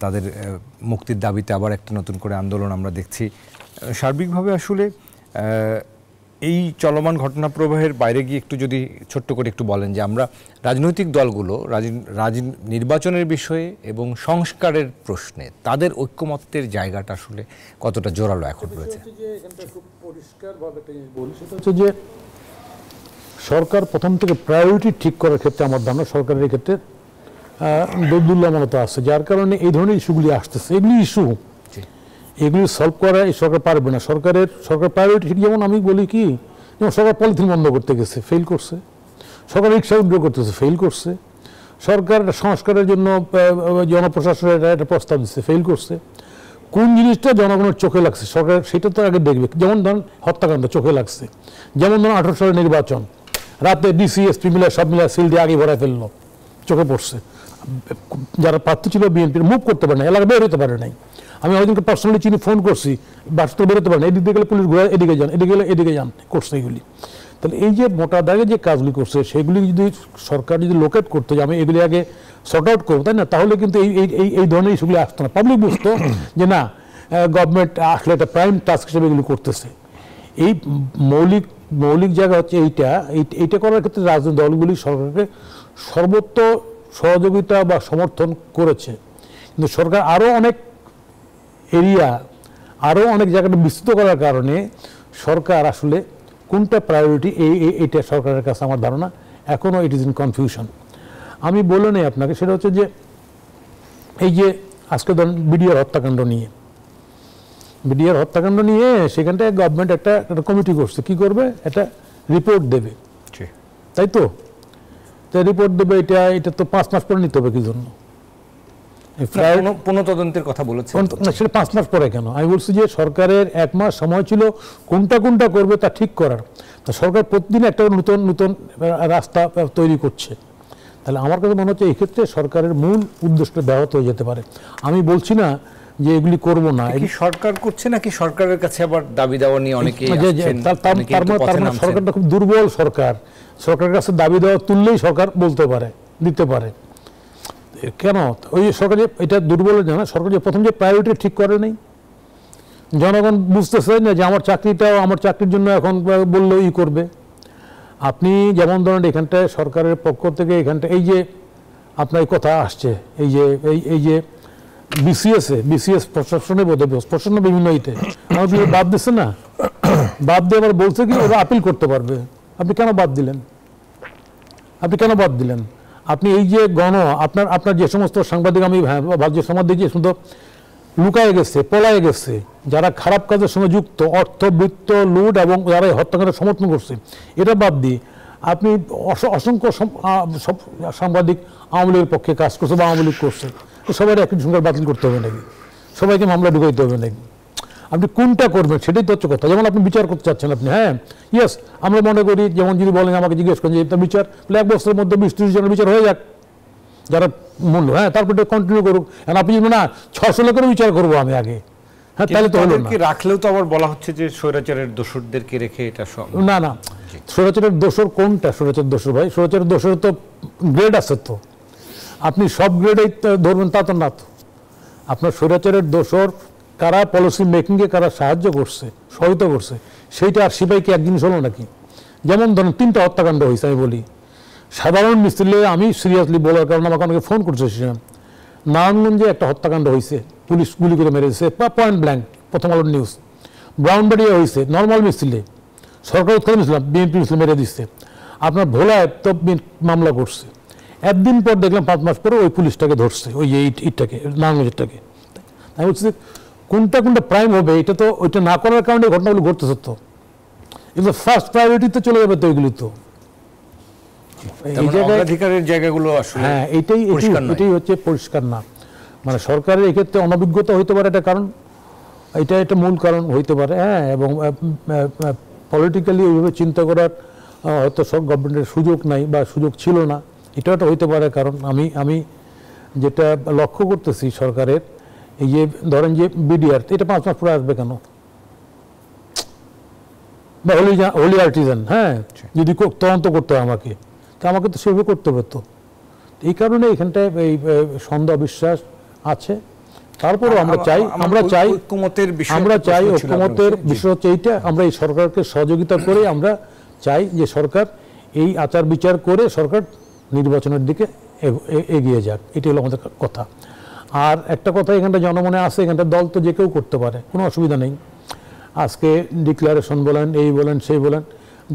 তাদের মুক্তির দাবিতে আবার একটা নতুন করে আন্দোলন আমরা দেখছি। সার্বিকভাবে আসলে এই চলমান ঘটনা প্রবাহের বাইরে গিয়ে একটু যদি ছোট্ট করে একটু বলেন যে আমরা রাজনৈতিক দলগুলো নির্বাচনের বিষয়ে এবং সংস্কারের প্রশ্নে তাদের ঐক্যমত্যের জায়গাটা আসলে কতটা জোরালো এখন রয়েছে? যে সরকার প্রথম থেকে প্রায়োরিটি ঠিক করার ক্ষেত্রে আমার ধারণা সরকারের ক্ষেত্রে দুর্বলতা আছে, যার কারণে এই ধরনের ইস্যুগুলি আসতেছে। এগুলি সলভ করা এই সরকার পারবে না। সরকার প্রায়োরিটি ঠিক, যেমন আমি বলি কি, যেমন সরকার পলিথিন বন্ধ করতে গেছে, ফেল করছে। সরকার রিক্সা উদ্যোগ করতেছে, ফেল করছে। সরকার সংস্কারের জন্য জনপ্রশাসনের একটা প্রস্তাব দিচ্ছে, ফেল করছে। কোন জিনিসটা জনগণের চোখে লাগছে সরকার সেটা তো আগে দেখবে। যেমন ধরুন হত্যাকাণ্ড চোখে লাগছে, যেমন ধরুন 18 সালের নির্বাচন, রাতে ডিসি এসপি মিলে সব মিলে সিল দিয়ে আগে ভরাই ফেললো, চোখে পড়ছে। যারা প্রার্থী ছিল বিএনপির, মুভ করতে পারে না, এলাকা বের হতে পারে নাই। আমি অনেকদিনকে পার্সোনালি চিনি, ফোন করছি, বাসা তো বেরোতে পারে না, এদিক দিয়ে গেলে পুলিশ ঘোরা, এদিকে যান, এদিকে গেলে এদিকে যান, করছে এগুলি। তাহলে এই যে মোটা দাগে যে কাজগুলি করছে, সেগুলি যদি সরকার যদি লোকেট করতো যে আমি এগুলি আগে সর্ট আউট করবো, তাই না, তাহলে কিন্তু এই ধরনের ইস্যুগুলি আসতো না। পাবলিক বুঝতো যে না, গভর্নমেন্ট আসলে একটা প্রাইম টাস্ক হিসেবে এগুলি করতেছে। এই মৌলিক জায়গা হচ্ছে এইটা করার ক্ষেত্রে রাজনৈতিক দলগুলি সরকারকে সহযোগিতা বা সমর্থন করেছে, কিন্তু সরকার আরও অনেক এরিয়া, আরও অনেক জায়গাটা বিস্তৃত করার কারণে সরকার আসলে কোনটা প্রায়োরিটি এইটা সরকারের কাছে আমার ধারণা এখনও ইট ইজ ইন কনফিউশন। আমি বলে নেই আপনাকে, সেটা হচ্ছে যে এই যে আজকে ধরুন বিডিআর হত্যাকাণ্ড নিয়ে সেখানটায় গভর্নমেন্ট একটা কমিটি করছে, কি করবে, একটা রিপোর্ট দেবে, তাই তো রিপোর্ট দেবে, এটা তো 5 মাস পরে নিতে হবে, কি জন্য পুনঃতদন্তের কথা বলেছেন, সেটা 5 মাস পরে কেন? আমি বলছি যে সরকারের 1 মাস সময় ছিল কোনটা করবে তা ঠিক করার, তা সরকার প্রতিদিন একটা নতুন রাস্তা তৈরি করছে। তাহলে আমার কাছে মনে হচ্ছে এই ক্ষেত্রে সরকারের মূল উদ্দেশ্যটা ব্যাহত হয়ে যেতে পারে। আমি বলছি না যে এগুলি করব না, কি সরকার করছে নাকি সরকারের কাছে আবার দাবি দেওয়া নিয়ে অনেকেই আসছেন, তার মানে সরকারটা খুব দুর্বল সরকারের কাছে দাবি দেওয়া তুললেই সরকার বলতে পারে, দিতে পারে। কেন ওই সরকার এটা দুর্বল জানা, সরকার যে প্রথম যে প্রায়োরিটি ঠিক করে নেই, জনগণ বুঝতেছে না যে আমার চাকরির জন্য এখন বললেও করবে। আপনি যেমন ধরেন এখানটায় সরকারের পক্ষ থেকে এই যে আপনার কথা আসছে, এই যে বিসিএস প্রশাসনে প্রশাসন বিভিন্ন আমাকে বাদ দিচ্ছে না, বাদ দিয়ে আবার বলছে কি ওরা আপিল করতে পারবে। আপনি কেন বাদ দিলেন? আপনি এই যে আপনার যে সমস্ত সাংবাদিক, আমি যে সাংবাদিক যে শুধু লুকায় গেছে, পলায় গেছে, যারা খারাপ কাজের সঙ্গে যুক্ত, অর্থ বৃত্ত লুট এবং যারা হত্যাকাণ্ডের সমর্থন করছে, এটা বাদ দিয়ে আপনি অসংখ্য সাংবাদিক আওয়ামী লীগের পক্ষে কাজ করছে বা আওয়ামী লীগ করছে, সবাই একটি সংখ্যা বাতিল করতে হবে নাকি? সবাইকে মামলা ঢুকাইতে হবে নাকি? আপনি কোনটা করবেন সেটাই তো হচ্ছে কথা। যেমন আপনি বিচার করতে চাচ্ছেন, আপনি ইয়েস, আমরা মনে করি, যেমন যদি বলেন আমাকে জিজ্ঞেস করেন যে এটা বিচার, 1 বছরের মধ্যে 20-30 জনের বিচার হয়ে যাক, যারা মূল্য, তারপরে কন্টিনিউ করুক। আপনি না 600 লোকেরও বিচার করবো আমি আগে, তাহলে তো হলো না। রাখলেও তো আবার বলা হচ্ছে যে স্বৈরাচারের দোষরদেরকে রেখে এটা না, স্বৈরাচারের দোষর কোনটা? স্বৈরাচারের দোষর ভাই, স্বৈরাচারের দোষর তো গ্রেড আছে, তো আপনি সব গ্রেডেই ধরবেন তা তো না। তো আপনার স্বৈরাচারের দোষর কারা পলিসি মেকিংয়ে কারা সাহায্য করছে, সহায়তা করছে, সেইটা আর সিপাহীকে এক জিনিস হলো নাকি? যেমন ধরেন 3টা হত্যাকাণ্ড হয়েছে, আমি বলি সাধারণ মিস্ত্রি, আমি সিরিয়াসলি বলার কারণে আমাকে অনেকে ফোন করছে, নারায়ণগঞ্জে একটা হত্যাকাণ্ড হয়েছে, পুলিশ গুলি করে মেরে দিয়েছে, পয়েন্ট ব্ল্যাঙ্ক, প্রথম আলোর নিউজ। ব্রাউনবাড়িয়া হয়েছে, নর্মাল মিস্ত্রি, সরকার উৎখাত মিছিল, বিএনপি মিছিল মেরে দিচ্ছে। আপনার ভোলায় তো মামলা করছে, একদিন পর দেখলাম 5 মাস পরে ওই পুলিশটাকে ধরছে, ওই যে ইটটাকে, নারায়ণগঞ্জটাকে। আমি বলছি কোনটা প্রাইম হবে, এটা তো ওইটা না করার কারণে ঘটনাগুলো ঘটতেছে। তো এগুলো ফার্স্ট প্রায়োরিটিতে চলে যাবে, তো এগুলি তো অধিকারের জায়গাগুলো আসলে এটাই হচ্ছে পরিষ্কার না। মানে সরকারের এক্ষেত্রে অনভিজ্ঞতা হইতে পারে, এটা কারণ, এটা মূল কারণ হইতে পারে। এবং পলিটিক্যালি ওইভাবে চিন্তা করার হয়তো সব গভর্নমেন্টের সুযোগ নাই বা সুযোগ ছিল না, এটাও একটা হইতে পারে। কারণ আমি যেটা লক্ষ্য করতেছি সরকারের, এই যে ধরেন যে বিডিআর, এটা 5 মাস পরে আসবে কেন? বা হোলি আর্টিজান, যদি তদন্ত করতে হয় আমাকে তো সেভাবে করতে হবে। তো এই কারণে এখানটায় এই সন্দেহ বিশ্বাস আছে। তারপরেও আমরা চাই ঐক্যমতের বিষয় হচ্ছে এইটা, আমরা এই সরকারকে সহযোগিতা করে আমরা চাই যে সরকার এই আচার বিচার করে সরকার নির্বাচনের দিকে এগিয়ে যাক, এটি হলো আমাদের কথা। আর একটা কথা এখানটা জনমনে আছে, এখানটা দল তো যে কেউ করতে পারে, কোনো অসুবিধা নেই। আজকে ডিক্লারেশন বলেন, এই বলেন, সেই বলেন,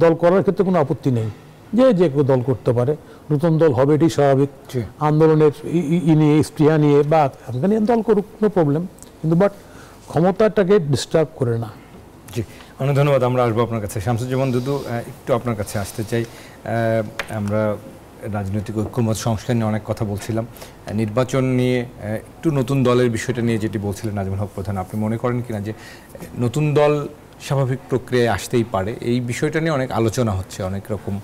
দল করার ক্ষেত্রে কোনো আপত্তি নেই, যে কেউ দল করতে পারে, নতুন দল হবে, এটি স্বাভাবিক। আন্দোলনের নিয়ে, স্পৃহা নিয়ে বা নিয়ে দল করুক, নো প্রবলেম, কিন্তু বাট ক্ষমতাটাকে ডিস্টার্ব করে না। জি, অনেক ধন্যবাদ। আমরা আসবো আপনার কাছে। শামসুজ্জামান দুদু, একটু আপনার কাছে আসতে চাই। আমরা রাজনৈতিক ঐক্যমত সংস্কার নিয়ে অনেক কথা বলছিলাম, নির্বাচন নিয়ে একটু নতুন দলের বিষয়টা নিয়ে যেটি বলছিলেন নাজমুল হক প্রধান, আপনি মনে করেন কিনা যে নতুন দল স্বাভাবিক প্রক্রিয়ায় আসতেই পারে? এই বিষয়টা নিয়ে অনেক আলোচনা হচ্ছে, অনেক রকম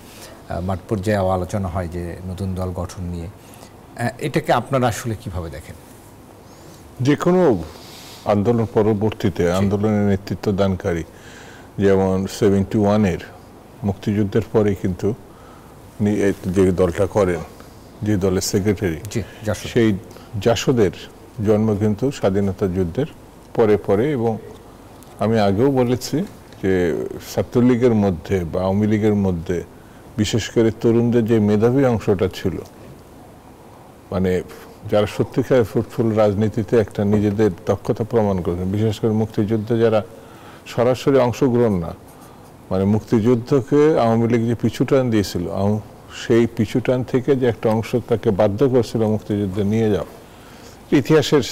মাঠ পর্যায়ে আলোচনা হয় যে নতুন দল গঠন নিয়ে, এটাকে আপনারা আসলে কিভাবে দেখেন? যে কোনো আন্দোলন পরবর্তীতে আন্দোলনের নেতৃত্ব দানকারী, যেমন 71-এর মুক্তিযুদ্ধের পরে কিন্তু যে দলটা করেন, যে দলের সেক্রেটারি, সেই জাসদের জন্ম কিন্তু স্বাধীনতা যুদ্ধের পরে। এবং আমি আগেও বলেছি যে ছাত্রলীগের মধ্যে বা আওয়ামী লীগের মধ্যে বিশেষ করে তরুণদের যে মেধাবী অংশটা ছিল, মানে যারা সত্যিকার ফ্রুটফুল রাজনীতিতে একটা নিজেদের দক্ষতা প্রমাণ করেছেন, বিশেষ করে মুক্তিযুদ্ধে যারা সরাসরি অংশগ্রহণ না, মানে মুক্তিযুদ্ধকে আওয়ামী লীগ যে পিছুটান দিয়েছিল, সেই পিছুটান থেকে যে একটা অংশ তাকে বাধ্য করছিল মুক্তিযুদ্ধে নিয়ে যাও, ইতিহাসের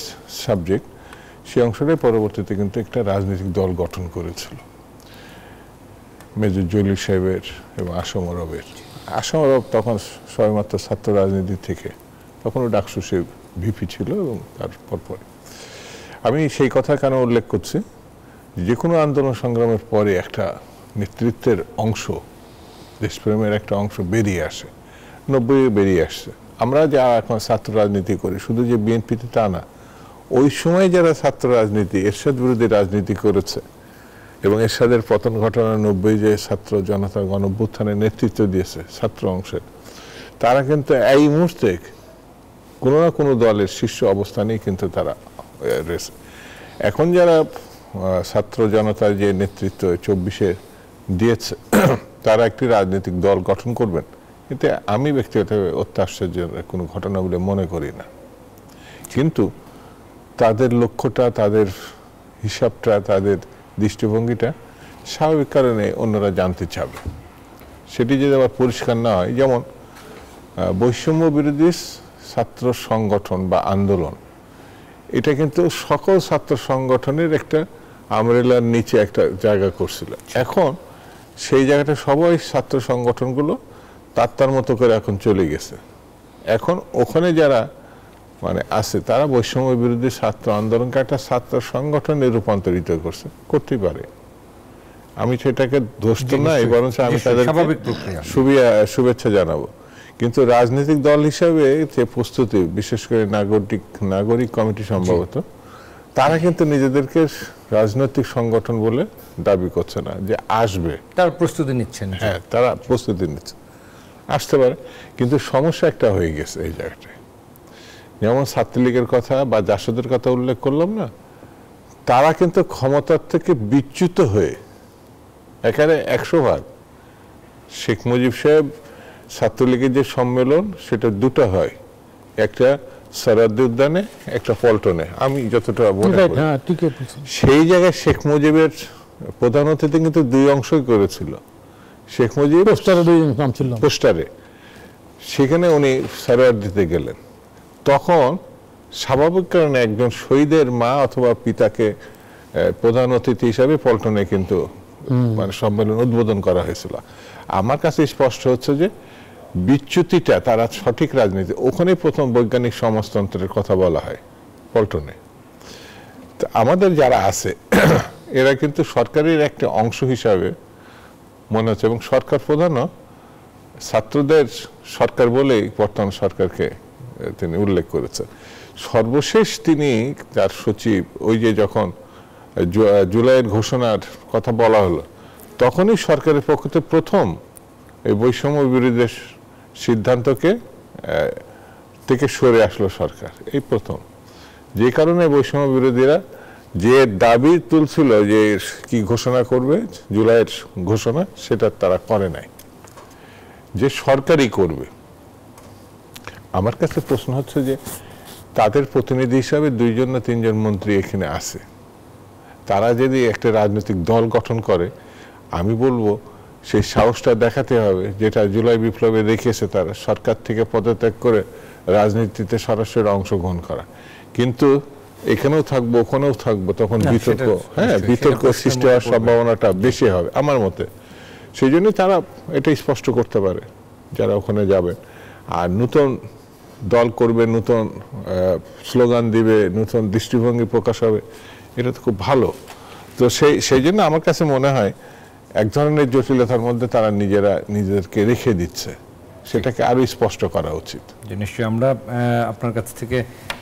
সাবজেক্ট, সেই অংশটাই পরবর্তীতে কিন্তু একটা রাজনৈতিক দল গঠন করেছিল মেজর জলিল সাহেবের এবং আসম আরবের। আসম আরব তখন সবেমাত্র ছাত্র রাজনীতি থেকে, তখনও ডাকসু সে ভিপি ছিল এবং তার পরপরে। আমি সেই কথা কেন উল্লেখ করছি, যে কোনো আন্দোলন সংগ্রামের পরে একটা নেতৃত্বের অংশ, দেশপ্রেমের একটা অংশ বেরিয়ে আসে, 90-এ বেরিয়ে আসছে। আমরা যারা এখন ছাত্র রাজনীতি করি, শুধু যে বিএনপিতে তা না, ওই সময় যারা ছাত্র রাজনীতি, এরশাদ বিরোধী রাজনীতি করেছে এবং এরশাদের পতন ঘটনা 90 যে ছাত্র জনতা গণঅভ্যুত্থানের নেতৃত্ব দিয়েছে ছাত্র অংশের, তারা কিন্তু এই মুহূর্তে কোনো না কোনো দলের শীর্ষ অবস্থানেই কিন্তু তারা রয়েছে। এখন যারা ছাত্র জনতার যে নেতৃত্ব 24-এ দিয়েছে, তারা একটি রাজনৈতিক দল গঠন করবেন, কিন্তু আমি ব্যক্তিগতভাবে অত্যাশ্চর্যের কোনো ঘটনা বলে মনে করি না। কিন্তু তাদের লক্ষ্যটা, তাদের হিসাবটা, তাদের দৃষ্টিভঙ্গিটা স্বাভাবিক কারণে অন্যরা জানতে চাবে। সেটি যদি আবার পরিষ্কার না হয়, যেমন বৈষম্য বিরোধী ছাত্র সংগঠন বা আন্দোলন, এটা কিন্তু সকল ছাত্র সংগঠনের একটা আমরেলার নিচে একটা জায়গা করছিল। এখন সেই জায়গাটা সবাই ছাত্র সংগঠনগুলো তার মতো করে এখন চলে গেছে। এখন ওখানে যারা মানে আছে, তারা বৈষম্য বিরোধী ছাত্র আন্দোলনকে একটা ছাত্র সংগঠনে রূপান্তরিত করতে পারে। আমি সেটাকে দোষ তো নাই, বরং আমি তাদেরকে শুভেচ্ছা জানাবো। কিন্তু রাজনৈতিক দল হিসাবে যে প্রস্তুতি, বিশেষ করে নাগরিক কমিটি সম্ভবত, তারা কিন্তু নিজেদেরকে রাজনৈতিক সংগঠন বলে দাবি করছে না যে আসবে, তারা প্রস্তুতি নিচ্ছেন। হ্যাঁ, তারা প্রস্তুতি নিচ্ছে, আসতে পারে। কিন্তু সমস্যা একটা হয়ে গেছে এই জায়গাটায়, যেমন ছাত্রলীগের কথা বা জাসদের কথা উল্লেখ করলাম না, তারা কিন্তু ক্ষমতার থেকে বিচ্যুত হয়ে এখানে 100 শেখ মুজিব সাহেব ছাত্রলীগের যে সম্মেলন, সেটা দুটো হয়, একটা সরাদ্দি উদ্যানে, একটা পল্টনে, আমি যতটা মনে করি। সেই জায়গায় শেখ মুজিবের প্রধান অতিথি কিন্তু দুই অংশই করেছিল। শেখ মুজিব পোস্টারে, সেখানে উনি সারোয়ার দিতে গেলেন, তখন স্বাভাবিক কারণে একজন শহীদের মা অথবা পিতাকে প্রধান অতিথি হিসাবে পল্টনে কিন্তু মানে সম্মেলন উদ্বোধন করা হয়েছিল। আমার কাছে স্পষ্ট হচ্ছে যে বিচ্যুতিটা তারা সঠিক রাজনীতি, ওখানে প্রথম বৈজ্ঞানিক সমাজতন্ত্রের কথা বলা হয় পল্টনে। তো আমাদের যারা আছে এরা কিন্তু সরকারের একটা অংশ হিসাবে মনে হচ্ছে, এবং সরকার প্রধানও ছাত্রদের সরকার বলেই বর্তমান সরকারকে তিনি উল্লেখ করেছেন। সর্বশেষ তিনি তার সচিব, ওই যে যখন জুলাইয়ের ঘোষণার কথা বলা হলো, তখনই সরকারের পক্ষ থেকে প্রথম এই বৈষম্য বিরোধী সিদ্ধান্তকে থেকে সরে আসলো সরকার, এই প্রথম। যে কারণে বৈষম্য বিরোধীরা যে দাবি তুলছিল যে কি ঘোষণা করবে, জুলাইয়ের ঘোষণা, সেটা তারা করে নাই, যে সরকারই করবে। আমার কাছে প্রশ্ন হচ্ছে যে তাদের প্রতিনিধি হিসাবে 2জন না 3জন মন্ত্রী এখানে আছে, তারা যদি একটা রাজনৈতিক দল গঠন করে, আমি বলবো সেই সাহসটা দেখাতে হবে যেটা জুলাই বিপ্লবে দেখিয়েছে তারা, সরকার থেকে পদত্যাগ করে রাজনীতিতে সরাসরি অংশগ্রহণ করা। কিন্তু এখানেও থাকবো, ওখানেও থাকবো, তখন বিতর্ক, বিতর্ক সৃষ্টি হওয়ার সম্ভাবনাটা বেশি হবে আমার মতে। সেই জন্য তারা এটা স্পষ্ট করতে পারে যারা ওখানে যাবেন, আর নতুন দল করবে, নতুন স্লোগান দিবে, নতুন দৃষ্টিভঙ্গি প্রকাশ হবে, এটা তো খুব ভালো। তো সেই জন্য আমার কাছে মনে হয় এক ধরনের জটিলতার মধ্যে তারা নিজেদেরকে রেখে দিচ্ছে, সেটাকে আরো স্পষ্ট করা উচিত। নিশ্চয়ই আমরা আপনার কাছ থেকে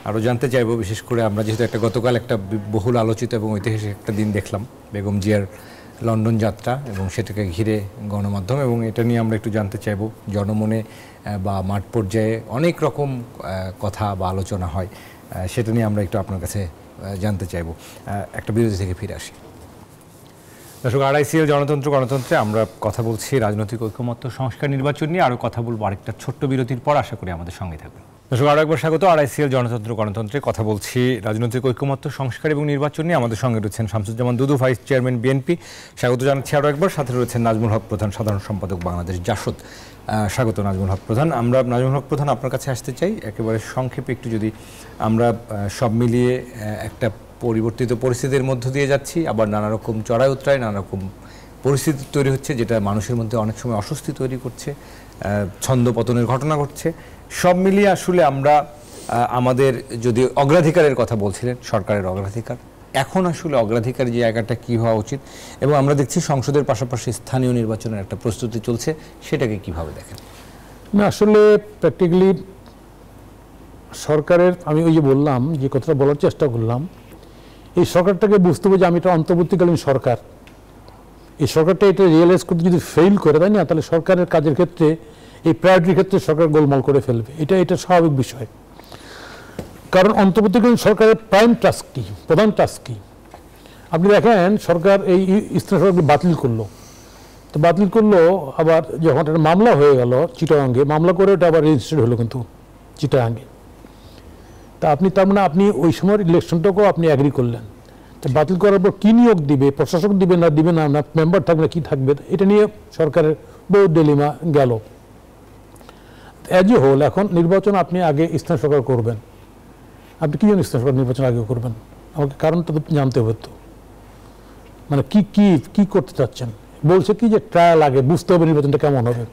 আরো জানতে চাইবো, বিশেষ করে আমরা যেহেতু একটা গতকাল একটা বহুল আলোচিত এবং ঐতিহাসিক একটা দিন দেখলাম, বেগম জিয়ার লন্ডন যাত্রা, এবং সেটাকে ঘিরে গণমাধ্যম, এবং এটা নিয়ে আমরা একটু জানতে চাইবো। জনমনে বা মাঠ পর্যায়ে অনেক রকম কথা বা আলোচনা হয়, সেটা নিয়ে আমরা একটু আপনার কাছে জানতে চাইবো। একটা বিরতি থেকে ফিরে আসি। দর্শক, RICL গণতন্ত্রে আমরা কথা বলছি রাজনৈতিক ঐকমত্য সংস্কার নির্বাচন নিয়ে। আরও কথা বলবো আরেকটা ছোট্ট বিরতির পর। আশা করি আমাদের সঙ্গে থাকবেন। দর্শক, আরো একবার স্বাগত। আরআইসিএল জনতন্ত্র গণতন্ত্রে কথা বলছি রাজনৈতিক ঐকমত্য, সংস্কার এবং নির্বাচন নিয়ে। আমাদের সঙ্গে রয়েছেন শামসুজ্জামান দুদু, ভাইস চেয়ারম্যান বিএনপি, স্বাগত জানাচ্ছি আরো একবার। সাথে রয়েছেন নাজমুল হক প্রধান, সাধারণ সম্পাদক বাংলাদেশ জাসদ। স্বাগত নাজমুল হক প্রধান। আমরা নাজমুল হক প্রধান আপনার কাছে আসতে চাই। একেবারে সংক্ষেপে একটু যদি আমরা সব মিলিয়ে একটা পরিবর্তিত পরিস্থিতির মধ্য দিয়ে যাচ্ছি, আবার নানা রকম চড়াই উতরাই, নানা রকম পরিস্থিতি তৈরি হচ্ছে, যেটা মানুষের মধ্যে অনেক সময় অস্বস্তি তৈরি করছে, ছন্দ পতনের ঘটনা ঘটছে। সব মিলিয়ে আসলে আমরা আমাদের, যদি অগ্রাধিকারের কথা বলছিলেন, সরকারের অগ্রাধিকার, এখন আসলে অগ্রাধিকার যে জায়গাটা কী হওয়া উচিত, এবং আমরা দেখছি সংসদের পাশাপাশি স্থানীয় নির্বাচনের একটা প্রস্তুতি চলছে, সেটাকে কিভাবে দেখেন? না, আসলে প্র্যাকটিক্যালি সরকারের, আমি ওই যে বললাম, যে কথাটা বলার চেষ্টা করলাম, এই সরকারটাকে বুঝতে হবে যে আমি এটা অন্তর্বর্তীকালীন সরকার। এই সরকারটা এটা রিয়েলাইজ করতে যদি ফেইল করে, তাই না, তাহলে সরকারের কাজের ক্ষেত্রে, এই প্রায়োরিটির ক্ষেত্রে সরকার গোলমাল করে ফেলবে। এটা স্বাভাবিক বিষয়। কারণ অন্তর্বর্তীকালীন সরকারের প্রাইম টাস্ক কি, প্রধান টাস্ক কি? আপনি দেখেন, সরকার এই স্থানীয় সরকারকে বাতিল করলো। তো বাতিল করলো, আবার যখন একটা মামলা হয়ে গেল চিটাগাঙ্গে, মামলা করে ওটা আবার রেজিস্টার্ড হলো কিন্তু চিটাগাঙ্গে। তা আপনি, তার মানে আপনি ওই সময়ের ইলেকশনটাকেও আপনি অ্যাগ্রি করলেন। তো বাতিল করার পর কী নিয়োগ দিবে, প্রশাসক দিবে না দিবে না, মেম্বার থাকবে না কী থাকবে, এটা নিয়ে সরকারের বহু ডিলেমা গেল। অ্যাজ এ হোল, এখন নির্বাচন আপনি আগে স্থানীয় সরকার করবেন। আপনি কী জন্য স্থানীয় সরকার নির্বাচন আগে করবেন? আমাকে কারণটা তো জানতে হবে। তো মানে কি করতে চাচ্ছেন? বলছে কি যে ট্রায়াল আগে বুঝতে হবে নির্বাচনটা কেমন হবে।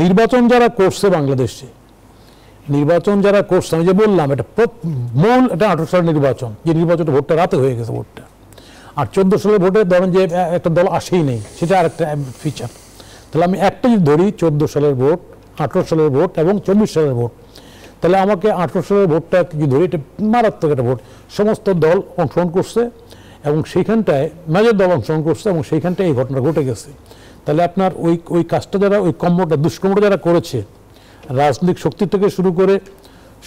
নির্বাচন যারা করছে বাংলাদেশে, নির্বাচন যারা করছে, আমি যে বললাম, এটা মূল, এটা 18 সালের নির্বাচন, যে নির্বাচনটা ভোটটা রাতে হয়ে গেছে ভোটটা। আর 14 সালের ভোটে ধরেন যে একটা দল আসেই নেই, সেটা আর একটা ফিচার। তাহলে আমি একটা যদি ধরি 14 সালের ভোট, 18 সালের ভোট এবং 24 সালের ভোট, তাহলে আমাকে 18 সালের ভোটটা যদি ধরি, এটা মারাত্মক একটা ভোট। সমস্ত দল অংশগ্রহণ করছে এবং সেইখানটায় মেজর দল অংশগ্রহণ করছে এবং সেইখানটায় এই ঘটনা ঘটে গেছে। তাহলে আপনার ওই কাজটা যারা, ওই দুষ্কর্মটা যারা করেছে, রাজনৈতিক শক্তি থেকে শুরু করে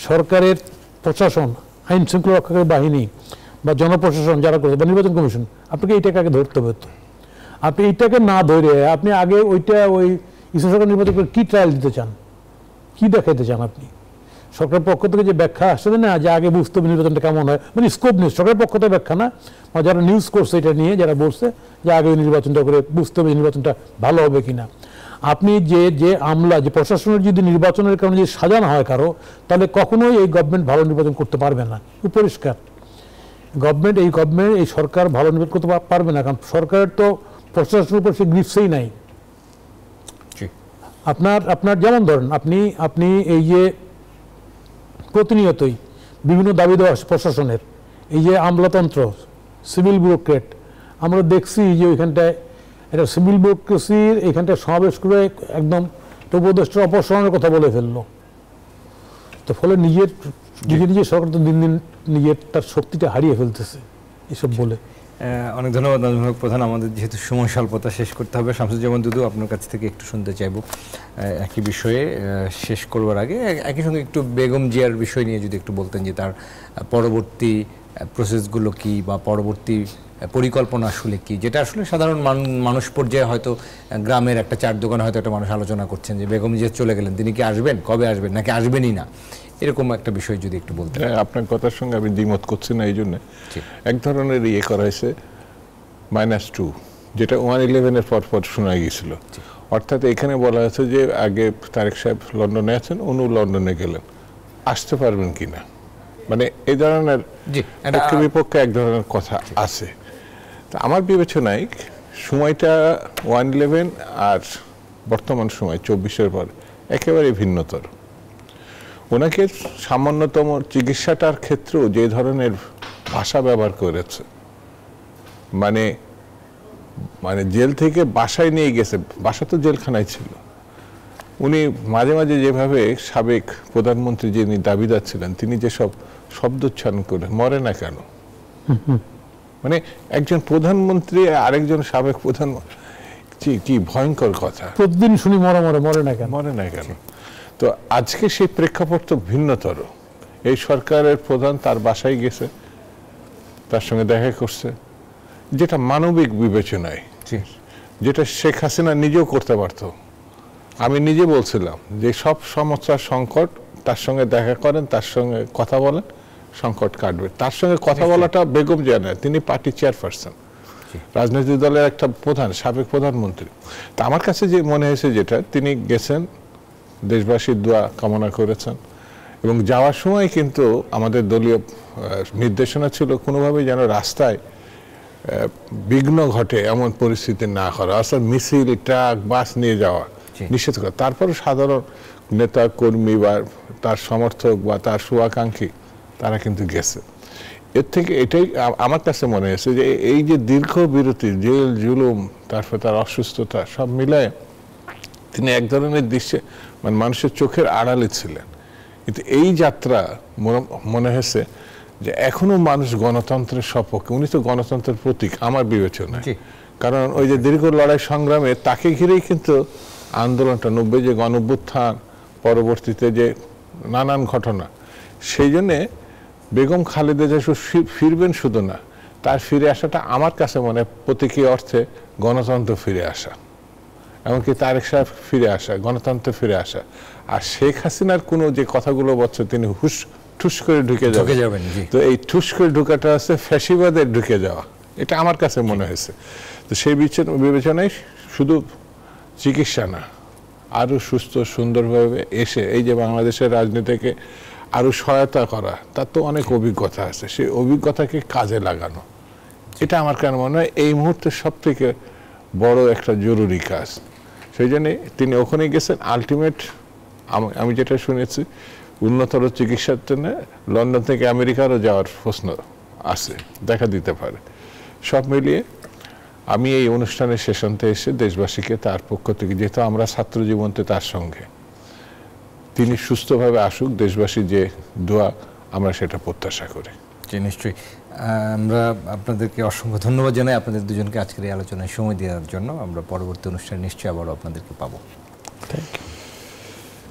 সরকারের প্রশাসন, আইন শৃঙ্খলা রক্ষাকারী বাহিনী বা জনপ্রশাসন যারা করেছে, বা নির্বাচন কমিশন, আপনাকে এইটাকে আগে ধরতে হবে। তো আপনি এইটাকে না ধরে আপনি আগে ওই সরকার নির্বাচন করে কী ট্রায়াল দিতে চান, কী দেখাইতে চান আপনি? সরকারের পক্ষ থেকে যে ব্যাখ্যা আসছে না, যে আগে বুঝতে হবে নির্বাচনটা কেমন হয়, মানে স্কোপ নিউজ, সরকারের পক্ষ থেকে ব্যাখ্যা না, বা যারা নিউজ করছে এটা নিয়ে, যারা বলছে যে আগে ওই নির্বাচনটা করে বুঝতে হবে নির্বাচনটা ভালো হবে কিনা। আপনি যে আমলা, যে প্রশাসনের যদি নির্বাচনের কারণে যদি সাজানো হয় কারো, তাহলে কখনোই এই গভর্নমেন্ট ভালো নির্বাচন করতে পারবে না। পরিষ্কার, এই সরকার ভালো নির্বাচন করতে পারবে না, কারণ সরকারের তো প্রশাসনের উপর সে গ্রিপসেই নাই। আপনার যেমন ধরেন, আপনি এই যে প্রতিনিয়তই বিভিন্ন দাবি দেওয়া প্রশাসনের, এই যে আমলাতন্ত্র, সিভিল ব্যুরোক্রেট, আমরা দেখছি যে ওইখানটায় এটা সিভিল ব্যুরোক্রেসির এইখানটায় সমাবেশ করে একদম উপদেষ্টার অপসারণের কথা বলে ফেললো। তো ফলে নিজের সরকার তো দিন দিন নিজের তার শক্তিটা হারিয়ে ফেলতেছে এসব বলে। অনেক ধন্যবাদ নাজমুল হক প্রধান। আমাদের যেহেতু সময় স্বল্পতা, শেষ করতে হবে। শামসুজ্জামান দুদু, আপনার কাছ থেকে একটু শুনতে চাইব একই বিষয়ে শেষ করবার আগে, একই সঙ্গে একটু বেগম জিয়ার বিষয় নিয়ে যদি একটু বলতেন, যে তার পরবর্তী প্রসেসগুলো কি, বা পরবর্তী পরিকল্পনা আসলে কি, যেটা আসলে সাধারণ মানুষ পর্যায়ে হয়তো গ্রামের একটা চার দোকানে হয়তো একটা মানুষ আলোচনা করছেন যে বেগম জিয়া চলে গেলেন, তিনি কি আসবেন, কবে আসবেন, নাকি আসবেনই না, এরকম একটা বিষয় যদি একটু বলতেন। আপনার কথার সঙ্গে আমি দ্বিমত করছি না। এই জন্য এক ধরনের করা হয়েছে -2, যেটা 1/11-এর পর শোনা গিয়েছিল। অর্থাৎ এখানে বলা হয়েছে যে আগে তারেক সাহেব লন্ডনে আছেন, উনি লন্ডনে গেলেন, আসতে পারবেন কিনা, মানে এই ধরনের বিপক্ষে এক ধরনের কথা আছে। তা আমার বিবেচনায় সময়টা 1/11 আর বর্তমান সময় 24-এর পর একেবারে ভিন্নতর। ওনাকে সামান্যতম চিকিৎসাটার ক্ষেত্রেও যে ধরনের ভাষা ব্যবহার করেছে, মানে জেল থেকে বাসায় নিয়ে গেছে, বাসা তো জেলখানায় ছিল। উনি মাঝে মাঝে যেভাবে সাবেক প্রধানমন্ত্রী যিনি দাবিদার ছিলেন, তিনি যেসব শব্দ উচ্চারণ করে, মরে না কেন, মানে একজন প্রধানমন্ত্রী আরেকজন সাবেক প্রধানমন্ত্রী, কি ভয়ঙ্কর কথা। প্রতিদিন শুনি মরে না কেন। তো আজকে সেই প্রেক্ষাপট তো ভিন্নতর। এই সরকারের প্রধান তার বাসায় গেছে, তার সঙ্গে দেখা করছে, যেটা মানবিক বিবেচনায়, যেটা শেখ হাসিনা নিজেও করতে পারত। আমি নিজে বলছিলাম যে সব সমস্যার সংকট তার সঙ্গে দেখা করেন, তার সঙ্গে কথা বলেন, সংকট কাটবে। তার সঙ্গে কথা বলাটা বেগম জিয়া নয়, তিনি পার্টি চেয়ারপারসন, রাজনৈতিক দলের একটা প্রধান, সাবেক প্রধানমন্ত্রী। তা আমার কাছে যে মনে হয়েছে যেটা, তিনি গেছেন, দেশবাসীর দোয়া কামনা করেছেন, এবং যাওয়ার সময় কিন্তু আমাদের দলীয় নির্দেশনা ছিল কোনোভাবেই যেন রাস্তায় বিঘ্ন ঘটে এমন পরিস্থিতি না করা, অর্থাৎ মিছিল, ট্রাক, বাস নিয়ে যাওয়া নিষেধ করা। তারপরে সাধারণ নেতা কর্মী বা তার সমর্থক বা তার শুভাকাঙ্ক্ষী তারা কিন্তু গেছে। এর থেকে এটাই আমার কাছে মনে হয়েছে যে এই যে দীর্ঘ বিরতি, জেল জুলুম, তারপর তার অসুস্থতা, সব মিলায় তিনি এক ধরনের দৃশ্যে মানে মানুষের চোখের আড়ালে ছিলেন। কিন্তু এই যাত্রা মনে হয়েছে যে এখনো মানুষ গণতন্ত্রের সপক্ষে, উনি তো গণতন্ত্রের প্রতীক আমার বিবেচনায়, কারণ ওই যে দীর্ঘ লড়াই সংগ্রামে তাকে ঘিরেই কিন্তু আন্দোলনটা, 90 যে গণঅভ্যুত্থান, পরবর্তীতে যে নানান ঘটনা, সেই জন্যে বেগম খালেদা জিয়া ফিরবেন শুধু না, তার ফিরে আসাটা আমার কাছে মনে হয় প্রতীকী অর্থে গণতন্ত্র ফিরে আসা, এমনকি তারেক সাহেব ফিরে আসা, গণতন্ত্র ফিরে আসা। আর শেখ হাসিনার কোনো যে কথাগুলো বলছে, তিনি ঠুস করে ঢুকে যাবেন, তো এই ঠুস করে ঢুকাটা আছে ফ্যাসিবাদের ঢুকে যাওয়া, এটা আমার কাছে মনে হয়েছে। তো সেই বিবেচনায় শুধু চিকিৎসা না, আরো সুস্থ সুন্দরভাবে এসে এই যে বাংলাদেশের রাজনীতিকে আরো সহায়তা করা, তার তো অনেক অভিজ্ঞতা আছে, সেই অভিজ্ঞতাকে কাজে লাগানো, এটা আমার কেন মনে হয় এই মুহূর্তে সব থেকে বড় একটা জরুরি কাজ। সেই জন্যে তিনি ওখানে গেছেন। আলটিমেট আমি যেটা শুনেছি, উন্নতর চিকিৎসার জন্য লন্ডন থেকে আমেরিকারও যাওয়ার প্রশ্ন আছে, দেখা দিতে পারে। সব মিলিয়ে আমি এই অনুষ্ঠানের শেষান্তে এসে দেশবাসীকে তার পক্ষ থেকে, যেহেতু আমরা ছাত্র জীবনতে তার সঙ্গে, তিনি সুস্থভাবে আসুক, দেশবাসীর যে দোয়া আমরা সেটা প্রত্যাশা করি। জি, নিশ্চয়ই। আমরা আপনাদেরকে অসংখ্য ধন্যবাদ জানাই, আপনাদের দুজনকে আজকের এই আলোচনায় সময় দেওয়ার জন্য। আমরা পরবর্তী অনুষ্ঠানে নিশ্চয়ই আবারও আপনাদেরকে পাবো। Thank you.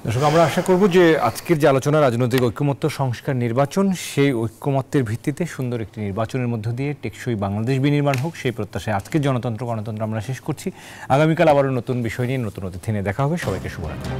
দর্শক, আমরা আশা করব যে আজকের যে আলোচনা, রাজনৈতিক ঐক্যমত্য, সংস্কার, নির্বাচন, সেই ঐক্যমত্যের ভিত্তিতে সুন্দর একটি নির্বাচনের মধ্য দিয়ে টেকসই বাংলাদেশ বিনির্মাণ হোক, সেই প্রত্যাশায় আজকের গণতন্ত্র আমরা শেষ করছি। আগামীকাল আবারও নতুন বিষয় নিয়ে, নতুন অতিথি নিয়ে দেখা হবে। সবাইকে শুভরাত্রি।